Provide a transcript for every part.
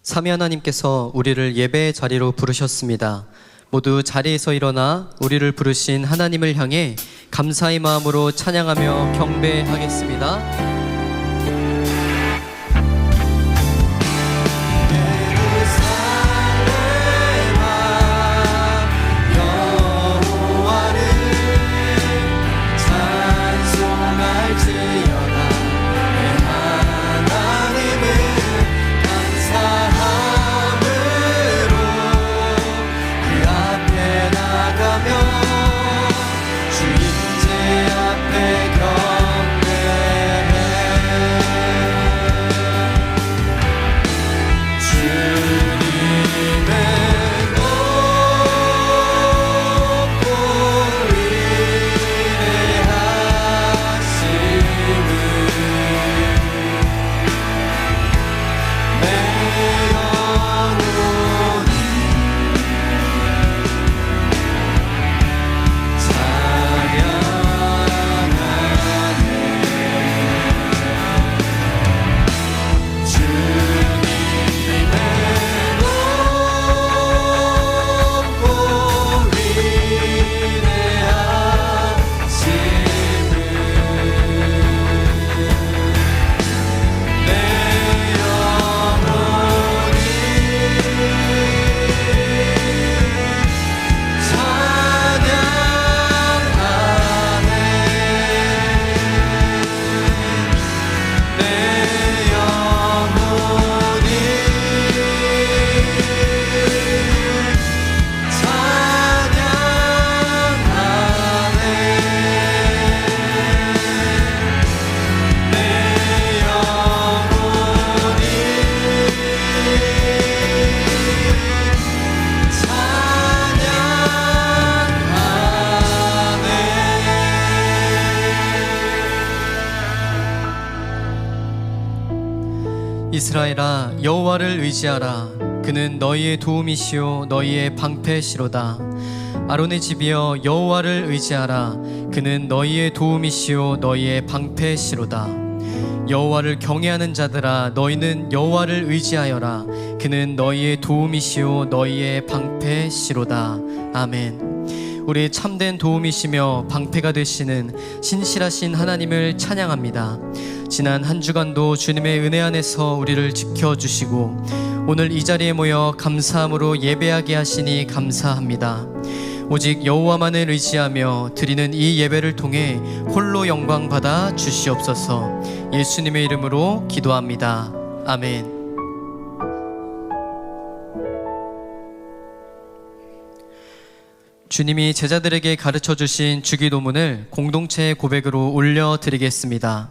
삼위 하나님께서 우리를 예배의 자리로 부르셨습니다. 모두 자리에서 일어나 우리를 부르신 하나님을 향해 감사의 마음으로 찬양하며 경배하겠습니다. 이스라엘아, 여호와를 의지하라. 그는 너희의 도움이시요 너희의 방패시로다. 아론의 집이여, 여호와를 의지하라. 그는 너희의 도움이시요 너희의 방패시로다. 여호와를 경외하는 자들아, 너희는 여호와를 의지하여라. 그는 너희의 도움이시요 너희의 방패시로다. 아멘. 우리의 참된 도움이시며 방패가 되시는 신실하신 하나님을 찬양합니다. 지난 한 주간도 주님의 은혜 안에서 우리를 지켜주시고 오늘 이 자리에 모여 감사함으로 예배하게 하시니 감사합니다. 오직 여호와만을 의지하며 드리는 이 예배를 통해 홀로 영광 받아 주시옵소서. 예수님의 이름으로 기도합니다. 아멘. 주님이 제자들에게 가르쳐 주신 주기도문을 공동체의 고백으로 올려드리겠습니다.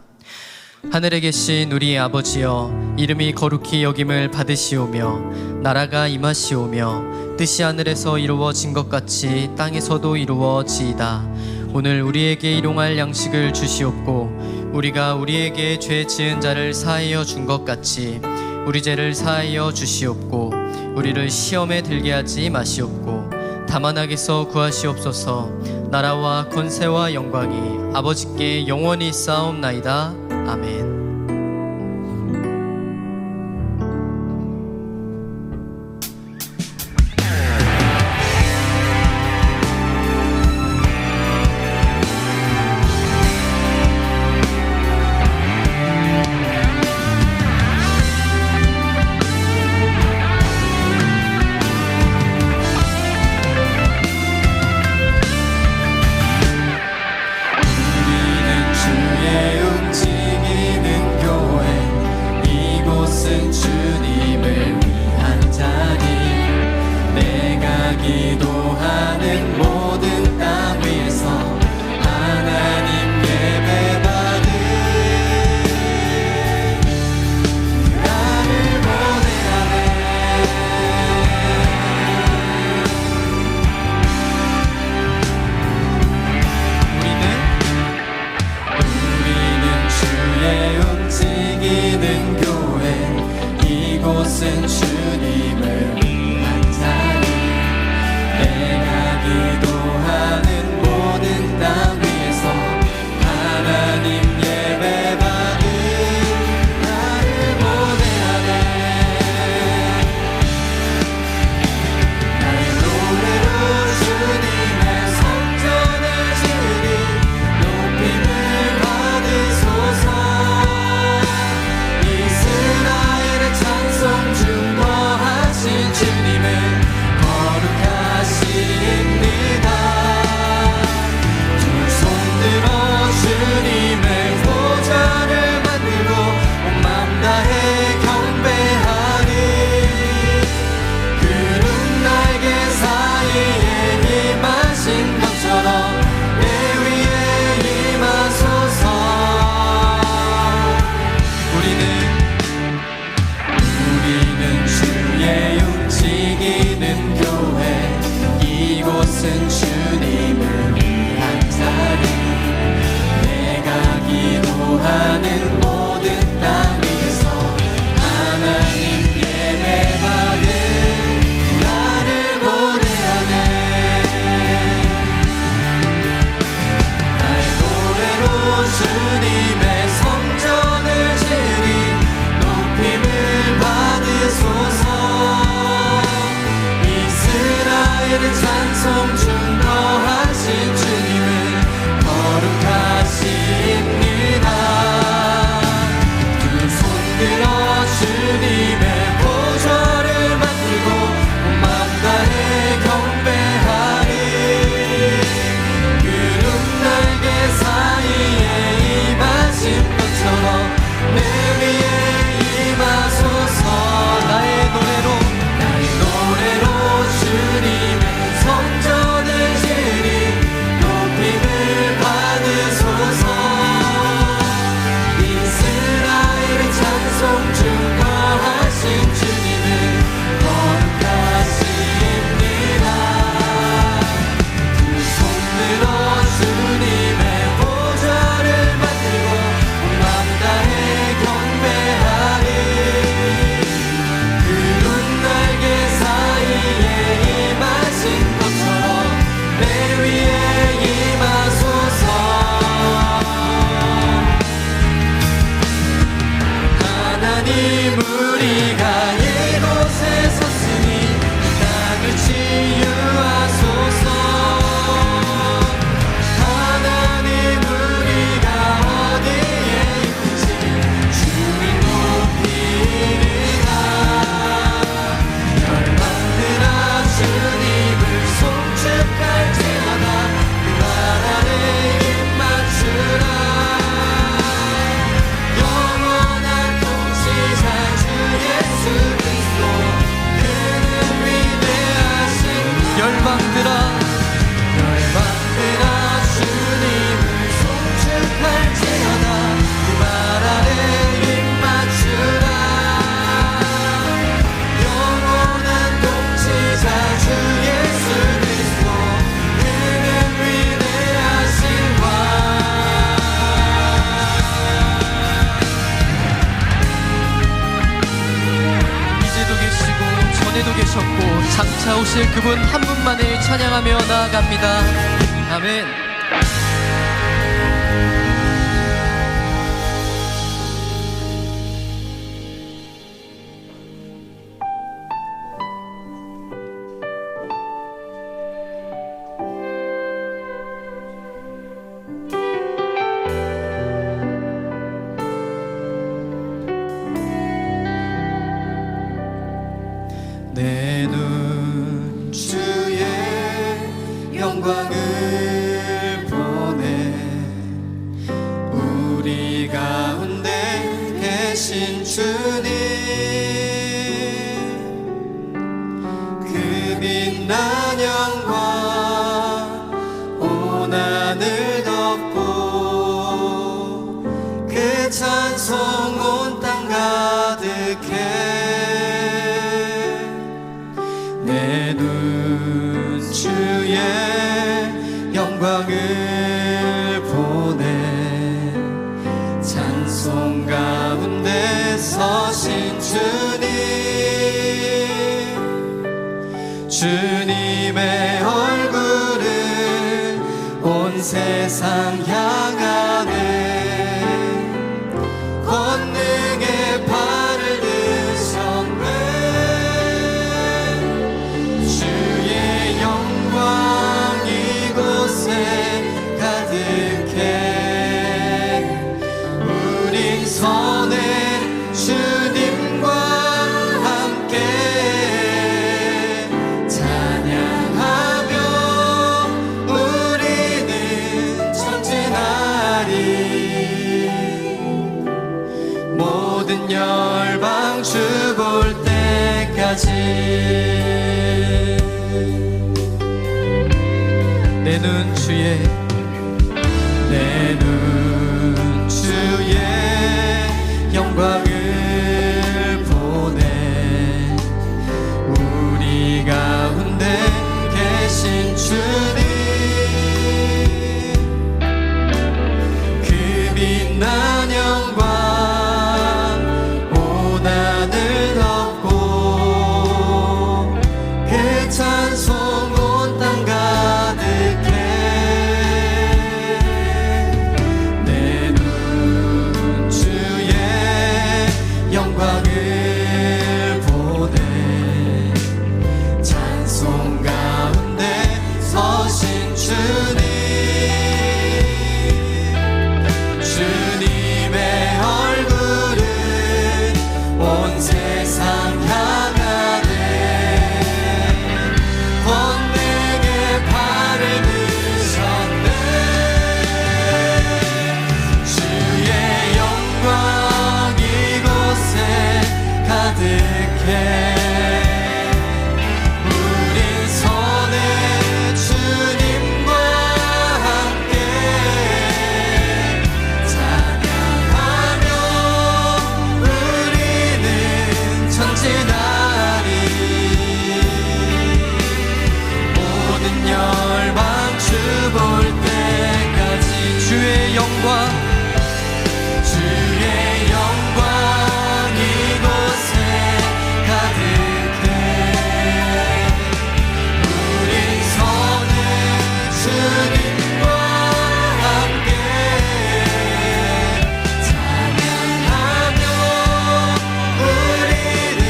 하늘에 계신 우리의 아버지여, 이름이 거룩히 여김을 받으시오며 나라가 임하시오며 뜻이 하늘에서 이루어진 것 같이 땅에서도 이루어지이다. 오늘 우리에게 일용할 양식을 주시옵고 우리가 우리에게 죄 지은 자를 사하여 준 것 같이 우리 죄를 사하여 주시옵고 우리를 시험에 들게 하지 마시옵고 다만 악에서 구하시옵소서. 나라와 권세와 영광이 아버지께 영원히 쌓옵나이다. 아멘. 계셨고 장차 오실 그분 한 분만을 찬양하며 나아갑니다. 아멘. 내 눈 주의 영광을 보내 우리 가운데 계신 주님 그 빛난 영광 온 하늘 덮고 그 찬송 온 땅 가득해 내 눈 주의 영광을 보내 찬송 가운데 서신 주님의 얼굴을 온 세상 향하네 권능의 발을 드셨네 주의 영광 이곳에 가득해 우린 선해 주님과 함께 찬양하며 우리는 전진하리 모든 열방 주 볼 때까지 내 눈 주의 영광을 보내 우리 가운데 계신 주님 그 빛난 영광 온 하늘 덮고 그 찬송 온 땅 가득해 내 눈 주의 영광을 보내 찬송 가운데 서신 주님의 얼굴을 온 세상 향하네 권능의 발을 드셨네 주의 영광 이곳에 가득해 우린 선해 주님과 함께 찬양하며 우리는 전진하리 모든 열방 주 볼 때까지 주의 영광 이곳에 가득해 우린 선해 주님과 함께 찬양하며 우리는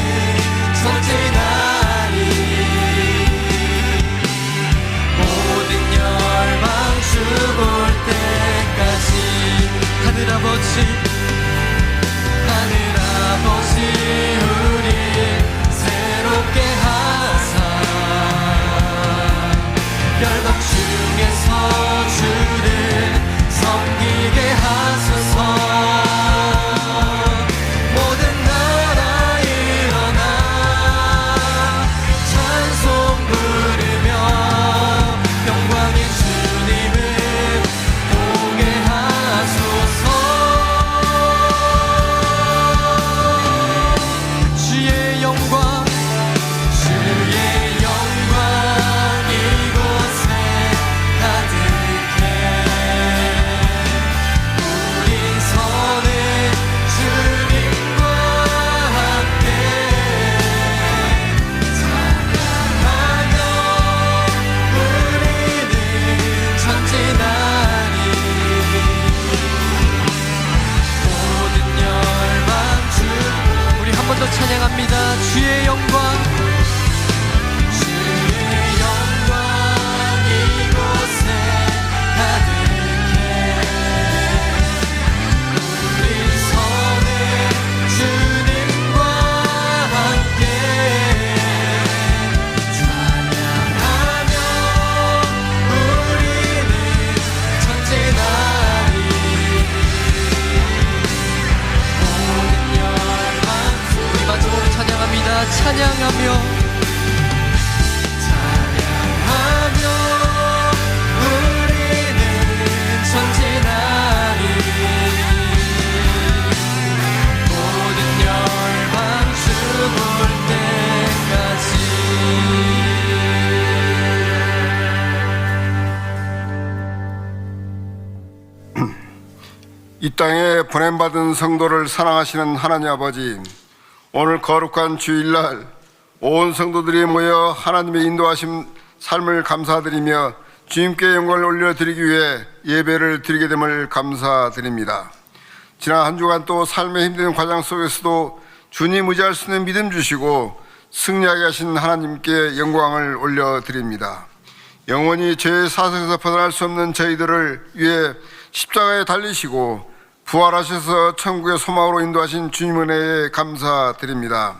전진하리 모든 열방 주 볼 때까지 하늘아버지 우리 새롭게 하사 열방 중에서 주를 섬기게 하소서 모든 나라 일어나 찬송 부르며 영광의 주님을 보게 하소서 주의 영광 이곳에 가득해 우린 선해 주님과 함께 찬양하며 찬양하며 이 땅에 보냄받은 성도를 사랑하시는 하나님 아버지, 오늘 거룩한 주일날 온 성도들이 모여 하나님의 인도하신 삶을 감사드리며 주님께 영광을 올려드리기 위해 예배를 드리게 됨을 감사드립니다. 지난 한 주간 또 삶의 힘든 과정 속에서도 주님 의지할 수 있는 믿음 주시고 승리하게 하신 하나님께 영광을 올려드립니다. 영원히 죄의 사슬에서 벗어날 수 없는 저희들을 위해 십자가에 달리시고 부활하셔서 천국의 소망으로 인도하신 주님 은혜에 감사드립니다.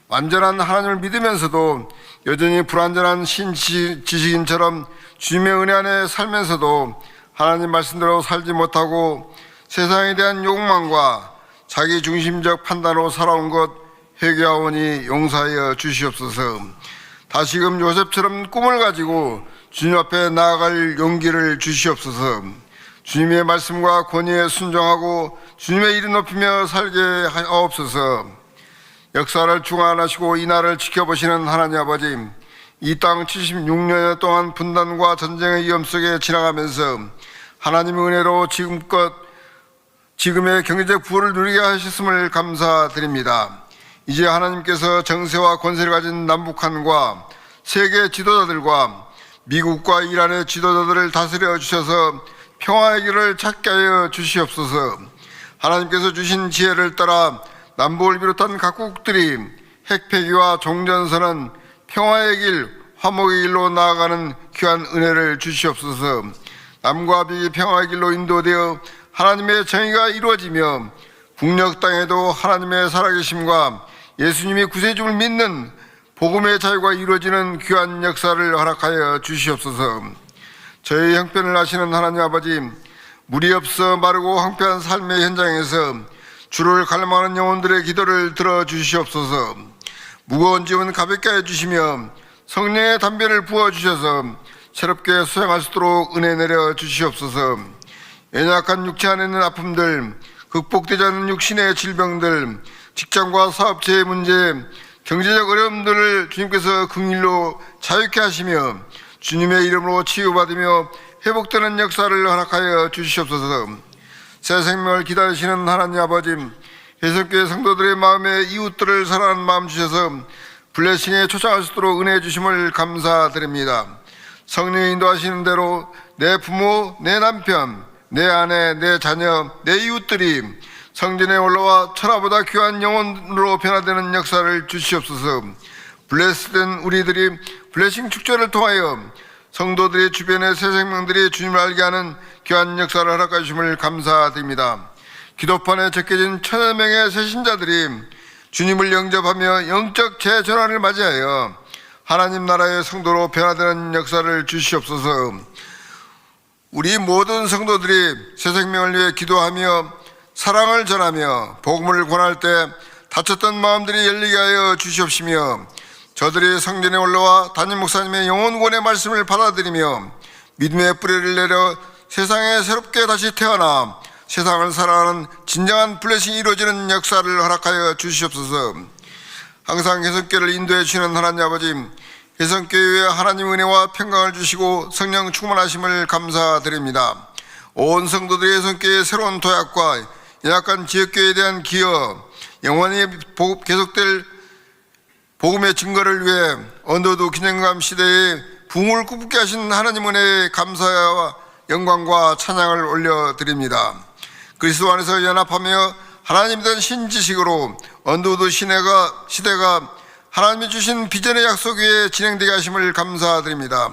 완전한 하나님을 믿으면서도 여전히 불완전한 지식인처럼 주님의 은혜 안에 살면서도 하나님 말씀대로 살지 못하고 세상에 대한 욕망과 자기 중심적 판단으로 살아온 것 회개하오니 용서하여 주시옵소서. 다시금 요셉처럼 꿈을 가지고 주님 앞에 나아갈 용기를 주시옵소서. 주님의 말씀과 권위에 순종하고 주님의 이름 높이며 살게 하옵소서. 역사를 중환하시고 이 나라를 지켜보시는 하나님 아버지, 이 땅 76년 동안 분단과 전쟁의 위험 속에 지나가면서 하나님의 은혜로 지금의 경제적 부를 누리게 하셨음을 감사드립니다. 이제 하나님께서 정세와 권세를 가진 남북한과 세계 지도자들과 미국과 이란의 지도자들을 다스려 주셔서 평화의 길을 찾게 하여 주시옵소서. 하나님께서 주신 지혜를 따라 남북을 비롯한 각국들이 핵폐기와 종전선언, 평화의 길, 화목의 길로 나아가는 귀한 은혜를 주시옵소서. 남과 북이 평화의 길로 인도되어 하나님의 정의가 이루어지며 북녘 땅에도 하나님의 살아계심과 예수님이 구세주를 믿는 복음의 자유가 이루어지는 귀한 역사를 허락하여 주시옵소서. 저희 형편을 아시는 하나님 아버지, 물이 없어 마르고 황폐한 삶의 현장에서 주를 갈망하는 영혼들의 기도를 들어주시옵소서. 무거운 짐은 가볍게 해주시며 성령의 담배를 부어주셔서 새롭게 수행할 수 있도록 은혜 내려 주시옵소서. 연약한 육체 안에 있는 아픔들, 극복되지 않는 육신의 질병들, 직장과 사업체의 문제, 경제적 어려움들을 주님께서 긍휼로 자유케 하시며 주님의 이름으로 치유받으며 회복되는 역사를 허락하여 주시옵소서. 새 생명을 기다리시는 하나님 아버지, 해성교회 성도들의 마음에 이웃들을 사랑하는 마음 주셔서 블레싱에 초청할 수 있도록 은혜 주심을 감사드립니다. 성령이 인도하시는 대로 내 부모, 내 남편, 내 아내, 내 자녀, 내 이웃들이 성전에 올라와 천하보다 귀한 영혼으로 변화되는 역사를 주시옵소서. 블레스된 우리들이 블레싱 축제를 통하여 성도들의 주변의 새 생명들이 주님을 알게 하는 귀한 역사를 허락해 주심을 감사드립니다. 기도판에 적혀진 1000여 명의 새 신자들이 주님을 영접하며 영적 재전환을 맞이하여 하나님 나라의 성도로 변화되는 역사를 주시옵소서. 우리 모든 성도들이 새 생명을 위해 기도하며 사랑을 전하며 복음을 권할 때 다쳤던 마음들이 열리게 하여 주시옵시며 저들이 성전에 올라와 담임 목사님의 영혼권의 말씀을 받아들이며 믿음의 뿌리를 내려 세상에 새롭게 다시 태어나 세상을 살아가는 진정한 블레싱이 이루어지는 역사를 허락하여 주시옵소서. 항상 해성교회를 인도해 주시는 하나님 아버지, 해성교회에 하나님 은혜와 평강을 주시고 성령 충만하심을 감사드립니다. 온 성도들의 해성교회의 새로운 도약과 연약한 지역교회에 대한 기여, 영원히 계속될 복음의 증거를 위해 언더도 기념감 시대에 붕을 굽게 하신 하나님 은혜의 감사와 영광과 찬양을 올려드립니다. 그리스도 안에서 연합하며 하나님에 대한 신지식으로 언더도 시대가 하나님이 주신 비전의 약속 위에 진행되게 하심을 감사드립니다.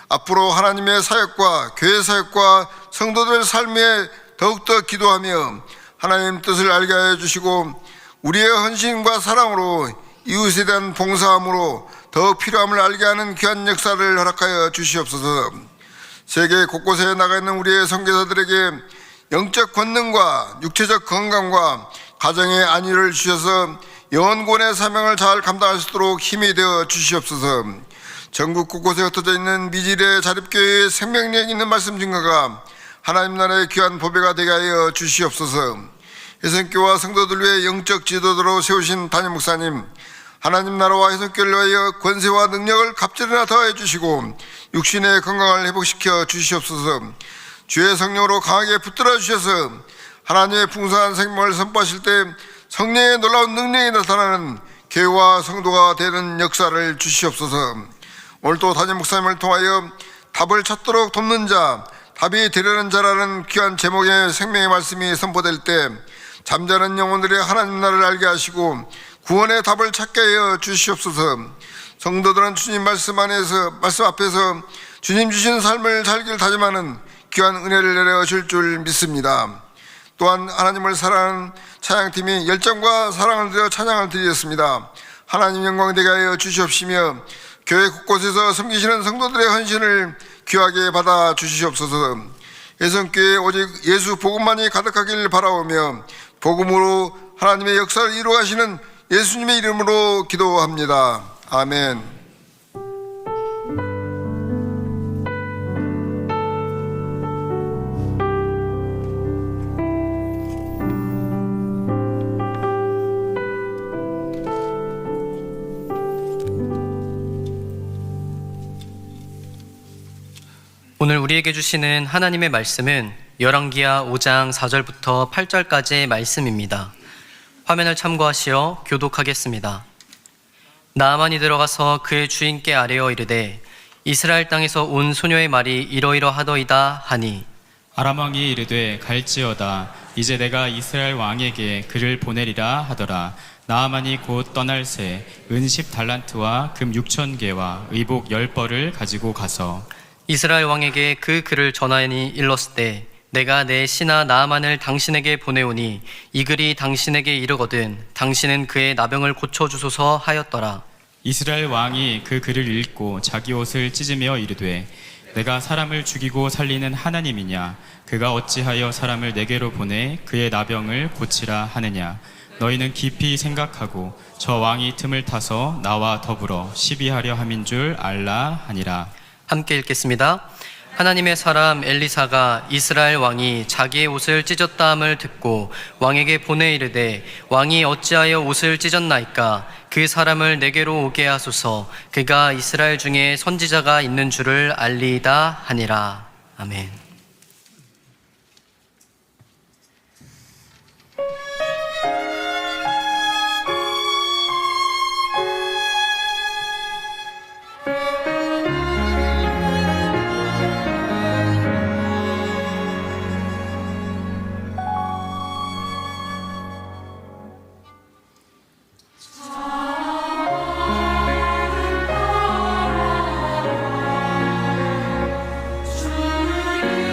앞으로 하나님의 사역과 교회 사역과 성도들 삶에 더욱더 기도하며 하나님 뜻을 알게 하여 주시고 우리의 헌신과 사랑으로 이웃에 대한 봉사함으로 더욱 필요함을 알게 하는 귀한 역사를 허락하여 주시옵소서. 세계 곳곳에 나가 있는 우리의 선교사들에게 영적 권능과 육체적 건강과 가정의 안위를 주셔서 영원권의 사명을 잘 감당할 수 있도록 힘이 되어 주시옵소서. 전국 곳곳에 흩어져 있는 미질의 자립교회의 생명력 있는 말씀 증거가 하나님 나라의 귀한 보배가 되게 하여 주시옵소서. 혜성교와 성도들 위해 영적 지도자로 세우신 담임 목사님, 하나님 나라와 혜성교를 위하여 권세와 능력을 갑절이나 더해 주시고 육신의 건강을 회복시켜 주시옵소서. 주의 성령으로 강하게 붙들어 주셔서 하나님의 풍성한 생명을 선포하실 때 성령의 놀라운 능력이 나타나는 교회와 성도가 되는 역사를 주시옵소서. 오늘도 담임 목사님을 통하여 답을 찾도록 돕는 자, 답이 되려는 자라는 귀한 제목의 생명의 말씀이 선포될 때 잠자는 영혼들의 하나님 나라를 알게 하시고 구원의 답을 찾게 하여 주시옵소서. 성도들은 주님 말씀 앞에서 주님 주신 삶을 살길 다짐하는 귀한 은혜를 내려 줄 줄 믿습니다. 또한 하나님을 사랑하는 찬양팀이 열정과 사랑을 들여 찬양을 드리겠습니다. 하나님 영광 되게 하여 주시옵시며 교회 곳곳에서 섬기시는 성도들의 헌신을 귀하게 받아 주시옵소서. 혜성교회에 오직 예수 복음만이 가득하길 바라오며 복음으로 하나님의 역사를 이루어가시는 예수님의 이름으로 기도합니다. 아멘. 오늘 우리에게 주시는 하나님의 말씀은 열왕기하 5장 4절부터 8절까지의 말씀입니다. 화면을 참고하시어 교독하겠습니다. 나아만이 들어가서 그의 주인께 아뢰어 이르되 이스라엘 땅에서 온 소녀의 말이 이러이러하더이다 하니 아람 왕이 이르되 갈지어다 이제 내가 이스라엘 왕에게 그를 보내리라 하더라. 나아만이 곧 떠날새 은 10달란트와 금 6,000개와 의복 10벌을 가지고 가서 이스라엘 왕에게 그 글을 전하니 일렀을 때 내가 내 신하 나아만을 당신에게 보내오니 이 글이 당신에게 이르거든 당신은 그의 나병을 고쳐주소서 하였더라. 이스라엘 왕이 그 글을 읽고 자기 옷을 찢으며 이르되 내가 사람을 죽이고 살리는 하나님이냐? 그가 어찌하여 사람을 내게로 보내 그의 나병을 고치라 하느냐? 너희는 깊이 생각하고 저 왕이 틈을 타서 나와 더불어 시비하려 함인 줄 알라 하니라. 함께 읽겠습니다. 하나님의 사람 엘리사가 이스라엘 왕이 자기의 옷을 찢었다함을 듣고 왕에게 보내 이르되 왕이 어찌하여 옷을 찢었나이까? 그 사람을 내게로 오게 하소서. 그가 이스라엘 중에 선지자가 있는 줄을 알리이다 하니라. 아멘. 주를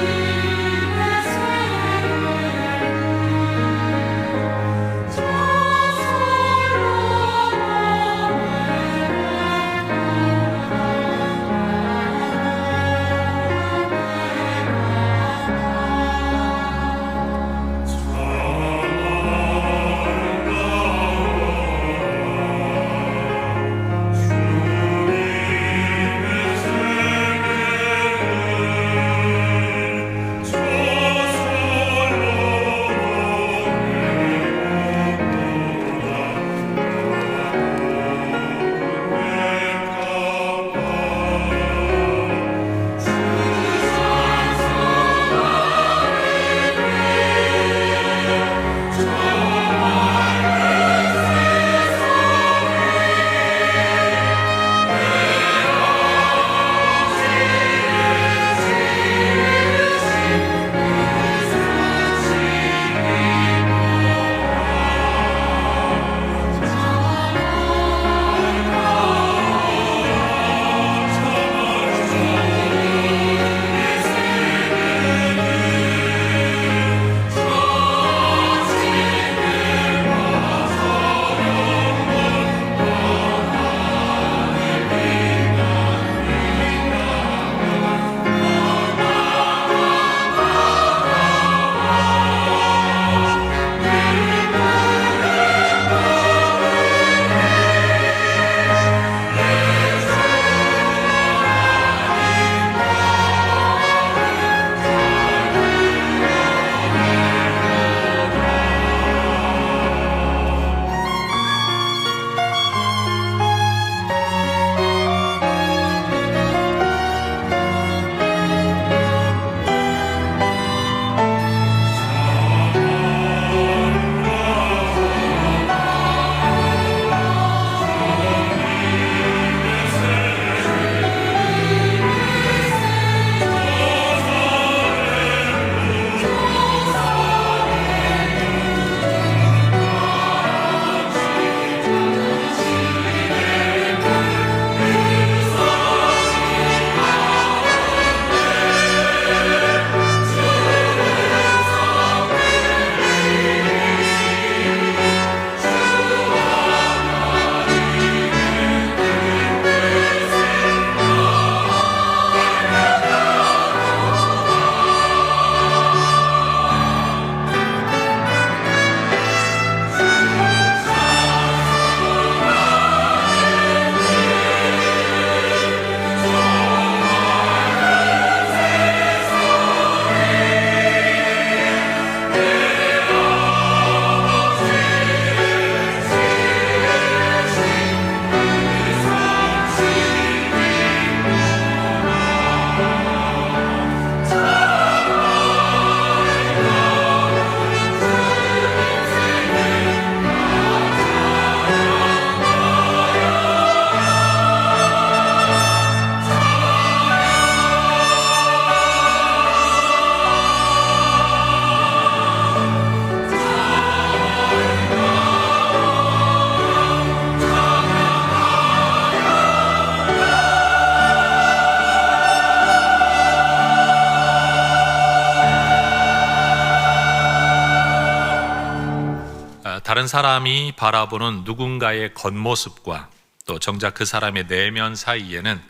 다른 사람이 바라보는 누군가의 겉모습과 또 정작 그 사람의 내면 사이에는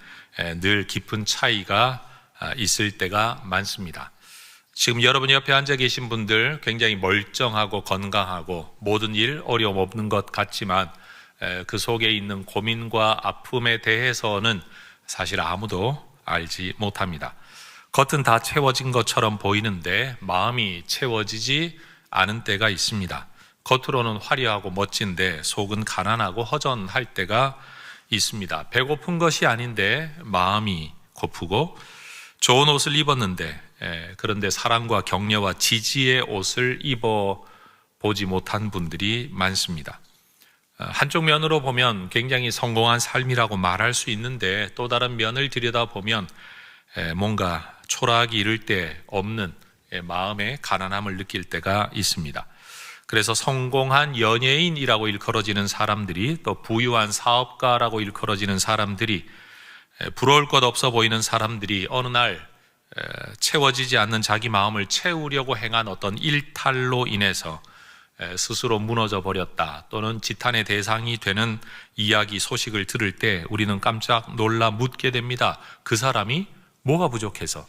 늘 깊은 차이가 있을 때가 많습니다. 지금 여러분 옆에 앉아 계신 분들 굉장히 멀쩡하고 건강하고 모든 일 어려움 없는 것 같지만 그 속에 있는 고민과 아픔에 대해서는 사실 아무도 알지 못합니다. 겉은 다 채워진 것처럼 보이는데 마음이 채워지지 않은 때가 있습니다. 겉으로는 화려하고 멋진데 속은 가난하고 허전할 때가 있습니다. 배고픈 것이 아닌데 마음이 고프고 좋은 옷을 입었는데 그런데 사랑과 격려와 지지의 옷을 입어보지 못한 분들이 많습니다. 한쪽 면으로 보면 굉장히 성공한 삶이라고 말할 수 있는데 또 다른 면을 들여다보면 뭔가 초라하기 이를 데 없는 마음의 가난함을 느낄 때가 있습니다. 그래서 성공한 연예인이라고 일컬어지는 사람들이 또 부유한 사업가라고 일컬어지는 사람들이 부러울 것 없어 보이는 사람들이 어느 날 채워지지 않는 자기 마음을 채우려고 행한 어떤 일탈로 인해서 스스로 무너져 버렸다 또는 지탄의 대상이 되는 이야기 소식을 들을 때 우리는 깜짝 놀라 묻게 됩니다. 그 사람이 뭐가 부족해서?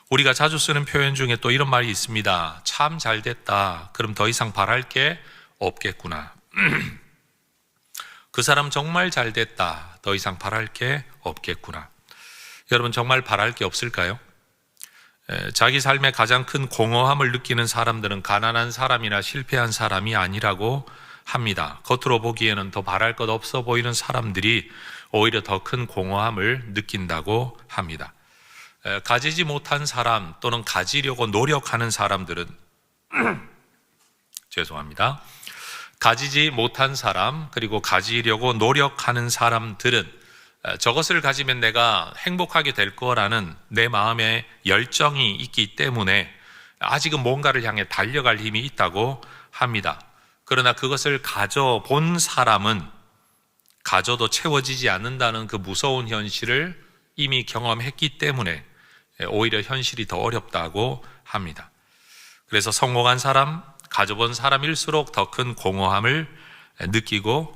우리가 자주 쓰는 표현 중에 또 이런 말이 있습니다. 참 잘 됐다. 그럼 더 이상 바랄 게 없겠구나. 그 사람 정말 잘 됐다. 더 이상 바랄 게 없겠구나. 여러분 정말 바랄 게 없을까요? 자기 삶에 가장 큰 공허함을 느끼는 사람들은 가난한 사람이나 실패한 사람이 아니라고 합니다. 겉으로 보기에는 더 바랄 것 없어 보이는 사람들이 오히려 더 큰 공허함을 느낀다고 합니다. 가지지 못한 사람 또는 가지려고 노력하는 사람들은 죄송합니다. 가지지 못한 사람 그리고 가지려고 노력하는 사람들은 저것을 가지면 내가 행복하게 될 거라는 내 마음의 열정이 있기 때문에 아직은 뭔가를 향해 달려갈 힘이 있다고 합니다. 그러나 그것을 가져본 사람은 가져도 채워지지 않는다는 그 무서운 현실을 이미 경험했기 때문에 오히려 현실이 더 어렵다고 합니다. 그래서 성공한 사람, 가져본 사람일수록 더 큰 공허함을 느끼고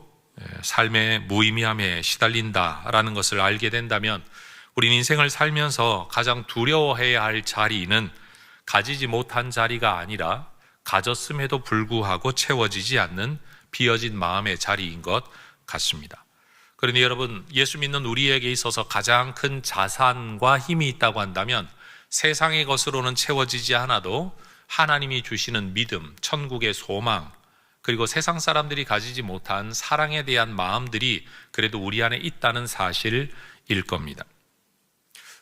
삶의 무의미함에 시달린다라는 것을 알게 된다면 우린 인생을 살면서 가장 두려워해야 할 자리는 가지지 못한 자리가 아니라 가졌음에도 불구하고 채워지지 않는 비어진 마음의 자리인 것 같습니다. 그러니 여러분, 예수 믿는 우리에게 있어서 가장 큰 자산과 힘이 있다고 한다면 세상의 것으로는 채워지지 않아도 하나님이 주시는 믿음, 천국의 소망, 그리고 세상 사람들이 가지지 못한 사랑에 대한 마음들이 그래도 우리 안에 있다는 사실일 겁니다.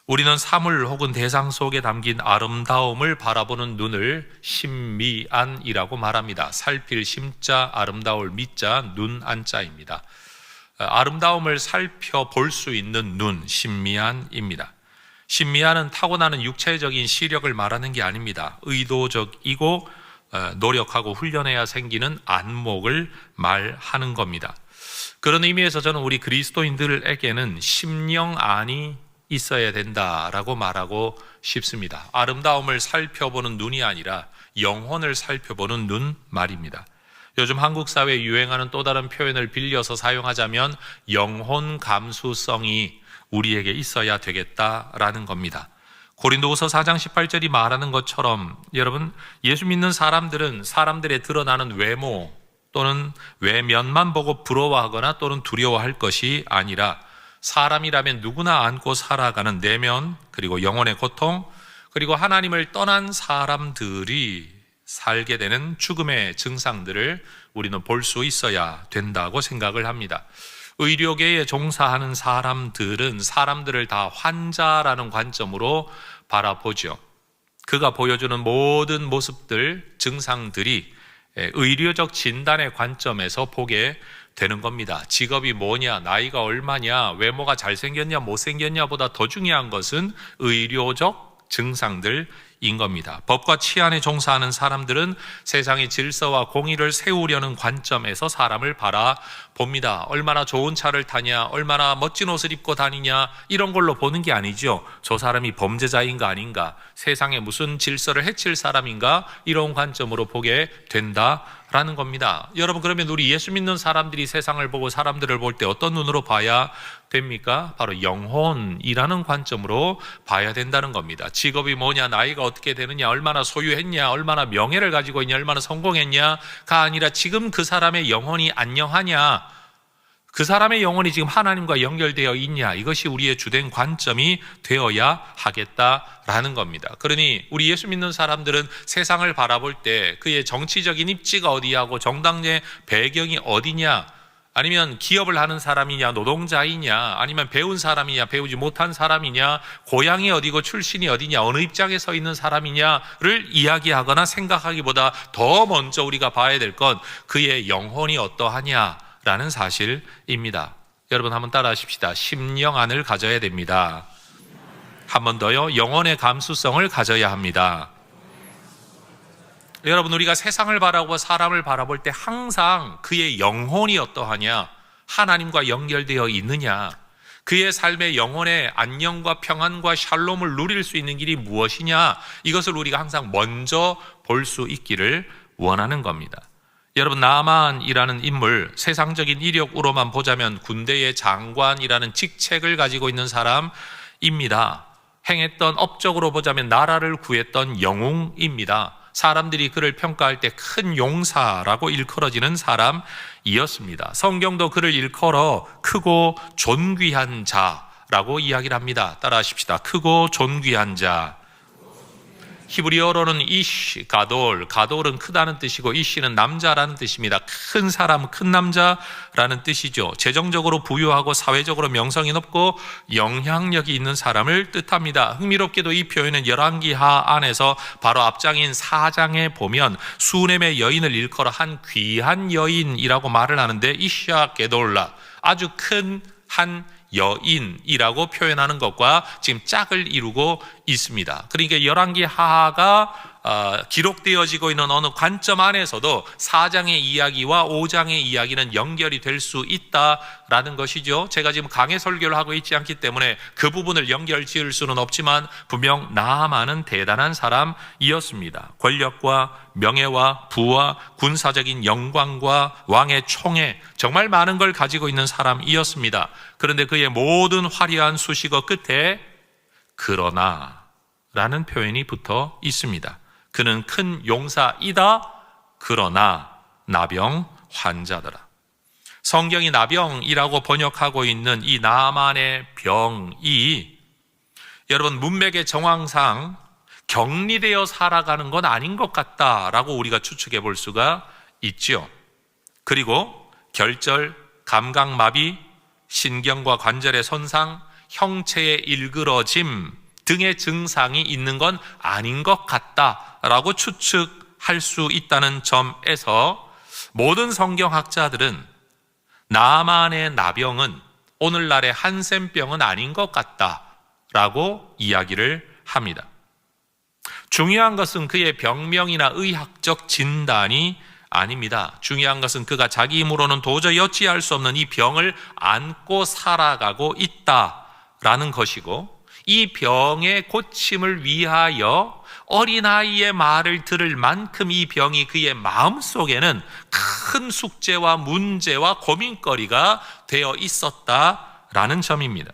우리는 사물 혹은 대상 속에 담긴 아름다움을 바라보는 눈을 심미안이라고 말합니다. 살필 심자, 아름다울 미자, 눈 안자입니다. 아름다움을 살펴볼 수 있는 눈, 심미안입니다. 심미안은 타고나는 육체적인 시력을 말하는 게 아닙니다. 의도적이고 노력하고 훈련해야 생기는 안목을 말하는 겁니다. 그런 의미에서 저는 우리 그리스도인들에게는 심령안이 있어야 된다라고 말하고 싶습니다. 아름다움을 살펴보는 눈이 아니라 영혼을 살펴보는 눈 말입니다. 요즘 한국 사회에 유행하는 또 다른 표현을 빌려서 사용하자면 영혼 감수성이 우리에게 있어야 되겠다라는 겁니다. 고린도후서 4장 18절이 말하는 것처럼 여러분, 예수 믿는 사람들은 사람들의 드러나는 외모 또는 외면만 보고 부러워하거나 또는 두려워할 것이 아니라 사람이라면 누구나 안고 살아가는 내면, 그리고 영혼의 고통, 그리고 하나님을 떠난 사람들이 살게 되는 죽음의 증상들을 우리는 볼 수 있어야 된다고 생각을 합니다. 의료계에 종사하는 사람들은 사람들을 다 환자라는 관점으로 바라보죠. 그가 보여주는 모든 모습들, 증상들이 의료적 진단의 관점에서 보게 되는 겁니다. 직업이 뭐냐, 나이가 얼마냐, 외모가 잘생겼냐 못생겼냐 보다 더 중요한 것은 의료적 증상들입니다. 인 겁니다. 법과 치안에 종사하는 사람들은 세상의 질서와 공의를 세우려는 관점에서 사람을 바라봅니다. 얼마나 좋은 차를 타냐, 얼마나 멋진 옷을 입고 다니냐, 이런 걸로 보는 게 아니죠. 저 사람이 범죄자인가 아닌가, 세상에 무슨 질서를 해칠 사람인가, 이런 관점으로 보게 된다라는 겁니다. 여러분, 그러면 우리 예수 믿는 사람들이 세상을 보고 사람들을 볼 때 어떤 눈으로 봐야 됩니까? 바로 영혼이라는 관점으로 봐야 된다는 겁니다. 직업이 뭐냐, 나이가 어떻게 되느냐, 얼마나 소유했냐, 얼마나 명예를 가지고 있냐, 얼마나 성공했냐가 아니라 지금 그 사람의 영혼이 안녕하냐, 그 사람의 영혼이 지금 하나님과 연결되어 있냐, 이것이 우리의 주된 관점이 되어야 하겠다라는 겁니다. 그러니 우리 예수 믿는 사람들은 세상을 바라볼 때 그의 정치적인 입지가 어디하고 정당의 배경이 어디냐, 아니면 기업을 하는 사람이냐, 노동자이냐, 아니면 배운 사람이냐, 배우지 못한 사람이냐, 고향이 어디고 출신이 어디냐, 어느 입장에 서 있는 사람이냐를 이야기하거나 생각하기보다 더 먼저 우리가 봐야 될 건 그의 영혼이 어떠하냐라는 사실입니다. 여러분, 한번 따라 하십시다. 심령안을 가져야 됩니다. 한 번 더요. 영혼의 감수성을 가져야 합니다. 여러분, 우리가 세상을 바라보고 사람을 바라볼 때 항상 그의 영혼이 어떠하냐, 하나님과 연결되어 있느냐, 그의 삶의 영혼의 안녕과 평안과 샬롬을 누릴 수 있는 길이 무엇이냐, 이것을 우리가 항상 먼저 볼 수 있기를 원하는 겁니다. 여러분, 나만이라는 인물, 세상적인 이력으로만 보자면 군대의 장관이라는 직책을 가지고 있는 사람입니다. 행했던 업적으로 보자면 나라를 구했던 영웅입니다. 사람들이 그를 평가할 때 큰 용사라고 일컬어지는 사람이었습니다. 성경도 그를 일컬어 크고 존귀한 자라고 이야기를 합니다. 따라하십시다. 크고 존귀한 자. 히브리어로는 이시, 가돌, 가돌은 크다는 뜻이고 이시는 남자라는 뜻입니다. 큰 사람, 큰 남자라는 뜻이죠. 재정적으로 부유하고 사회적으로 명성이 높고 영향력이 있는 사람을 뜻합니다. 흥미롭게도 이 표현은 열왕기하 안에서 바로 앞장인 4장에 보면 수넴의 여인을 일컬어 한 귀한 여인이라고 말을 하는데 이샤 게돌라, 아주 큰 한 여인이라고 표현하는 것과 지금 짝을 이루고 있습니다. 그러니까 열왕기하가 기록되어지고 있는 어느 관점 안에서도 4장의 이야기와 5장의 이야기는 연결이 될 수 있다라는 것이죠. 제가 지금 강해 설교를 하고 있지 않기 때문에 그 부분을 연결 지을 수는 없지만 분명 나아만은 대단한 사람이었습니다. 권력과 명예와 부와 군사적인 영광과 왕의 총애, 정말 많은 걸 가지고 있는 사람이었습니다. 그런데 그의 모든 화려한 수식어 끝에 그러나 라는 표현이 붙어 있습니다. 그는 큰 용사이다. 그러나 나병 환자더라. 성경이 나병이라고 번역하고 있는 이 나만의 병이 여러분 문맥의 정황상 격리되어 살아가는 건 아닌 것 같다라고 우리가 추측해 볼 수가 있죠. 그리고 결절, 감각마비, 신경과 관절의 손상, 형체의 일그러짐 등의 증상이 있는 건 아닌 것 같다라고 추측할 수 있다는 점에서 모든 성경학자들은 나만의 나병은 오늘날의 한센병은 아닌 것 같다라고 이야기를 합니다. 중요한 것은 그의 병명이나 의학적 진단이 아닙니다. 중요한 것은 그가 자기 힘으로는 도저히 어찌할 수 없는 이 병을 안고 살아가고 있다라는 것이고, 이 병의 고침을 위하여 어린아이의 말을 들을 만큼 이 병이 그의 마음속에는 큰 숙제와 문제와 고민거리가 되어 있었다라는 점입니다.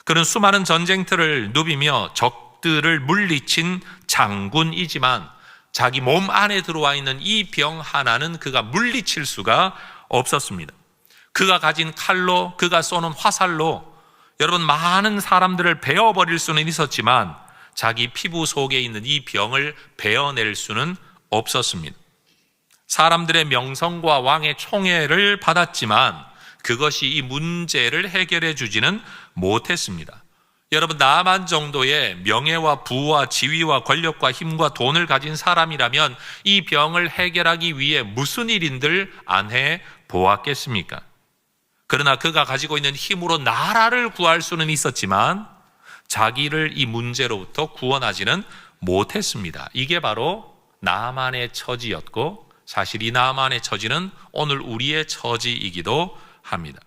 그는 수많은 전쟁터를 누비며 적들을 물리친 장군이지만 자기 몸 안에 들어와 있는 이 병 하나는 그가 물리칠 수가 없었습니다. 그가 가진 칼로, 그가 쏘는 화살로 여러분 많은 사람들을 베어버릴 수는 있었지만 자기 피부 속에 있는 이 병을 베어낼 수는 없었습니다. 사람들의 명성과 왕의 총애를 받았지만 그것이 이 문제를 해결해 주지는 못했습니다. 여러분, 나만 정도의 명예와 부와 지위와 권력과 힘과 돈을 가진 사람이라면 이 병을 해결하기 위해 무슨 일인들 안 해 보았겠습니까? 그러나 그가 가지고 있는 힘으로 나라를 구할 수는 있었지만 자기를 이 문제로부터 구원하지는 못했습니다. 이게 바로 나만의 처지였고, 사실 이 나만의 처지는 오늘 우리의 처지이기도 합니다.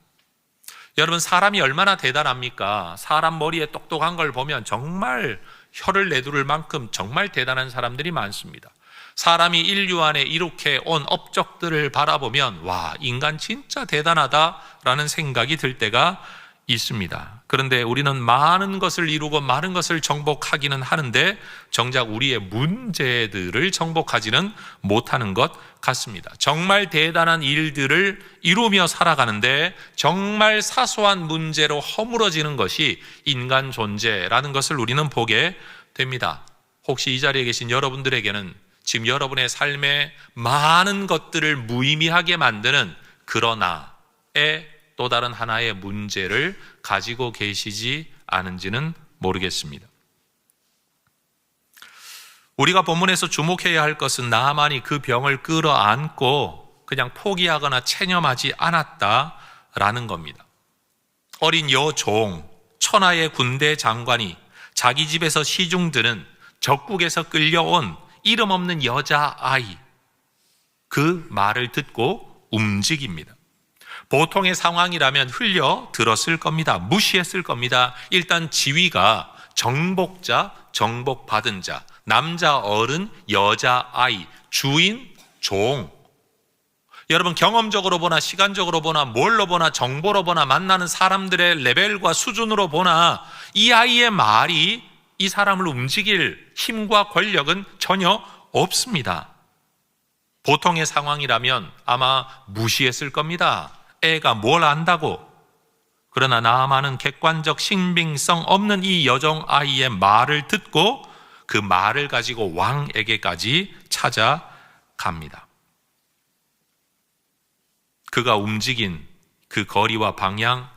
여러분, 사람이 얼마나 대단합니까? 사람 머리에 똑똑한 걸 보면 정말 혀를 내두를 만큼 정말 대단한 사람들이 많습니다. 사람이 인류 안에 이렇게 온 업적들을 바라보면 와, 인간 진짜 대단하다라는 생각이 들 때가 있습니다. 그런데 우리는 많은 것을 이루고 많은 것을 정복하기는 하는데 정작 우리의 문제들을 정복하지는 못하는 것 같습니다. 정말 대단한 일들을 이루며 살아가는데 정말 사소한 문제로 허물어지는 것이 인간 존재라는 것을 우리는 보게 됩니다. 혹시 이 자리에 계신 여러분들에게는 지금 여러분의 삶에 많은 것들을 무의미하게 만드는 그러나의 또 다른 하나의 문제를 가지고 계시지 않은지는 모르겠습니다. 우리가 본문에서 주목해야 할 것은 나만이 그 병을 끌어안고 그냥 포기하거나 체념하지 않았다라는 겁니다. 어린 여종, 천하의 군대 장관이 자기 집에서 시중 드는 적국에서 끌려온 이름 없는 여자아이, 그 말을 듣고 움직입니다. 보통의 상황이라면 흘려 들었을 겁니다. 무시했을 겁니다. 일단 지위가 정복자, 정복받은 자, 남자 어른, 여자 아이, 주인, 종. 여러분, 경험적으로 보나 시간적으로 보나 뭘로 보나 정보로 보나 만나는 사람들의 레벨과 수준으로 보나 이 아이의 말이 이 사람을 움직일 힘과 권력은 전혀 없습니다. 보통의 상황이라면 아마 무시했을 겁니다. 애가 뭘 안다고. 그러나 나아만은 객관적 신빙성 없는 이 여종 아이의 말을 듣고 그 말을 가지고 왕에게까지 찾아갑니다. 그가 움직인 그 거리와 방향,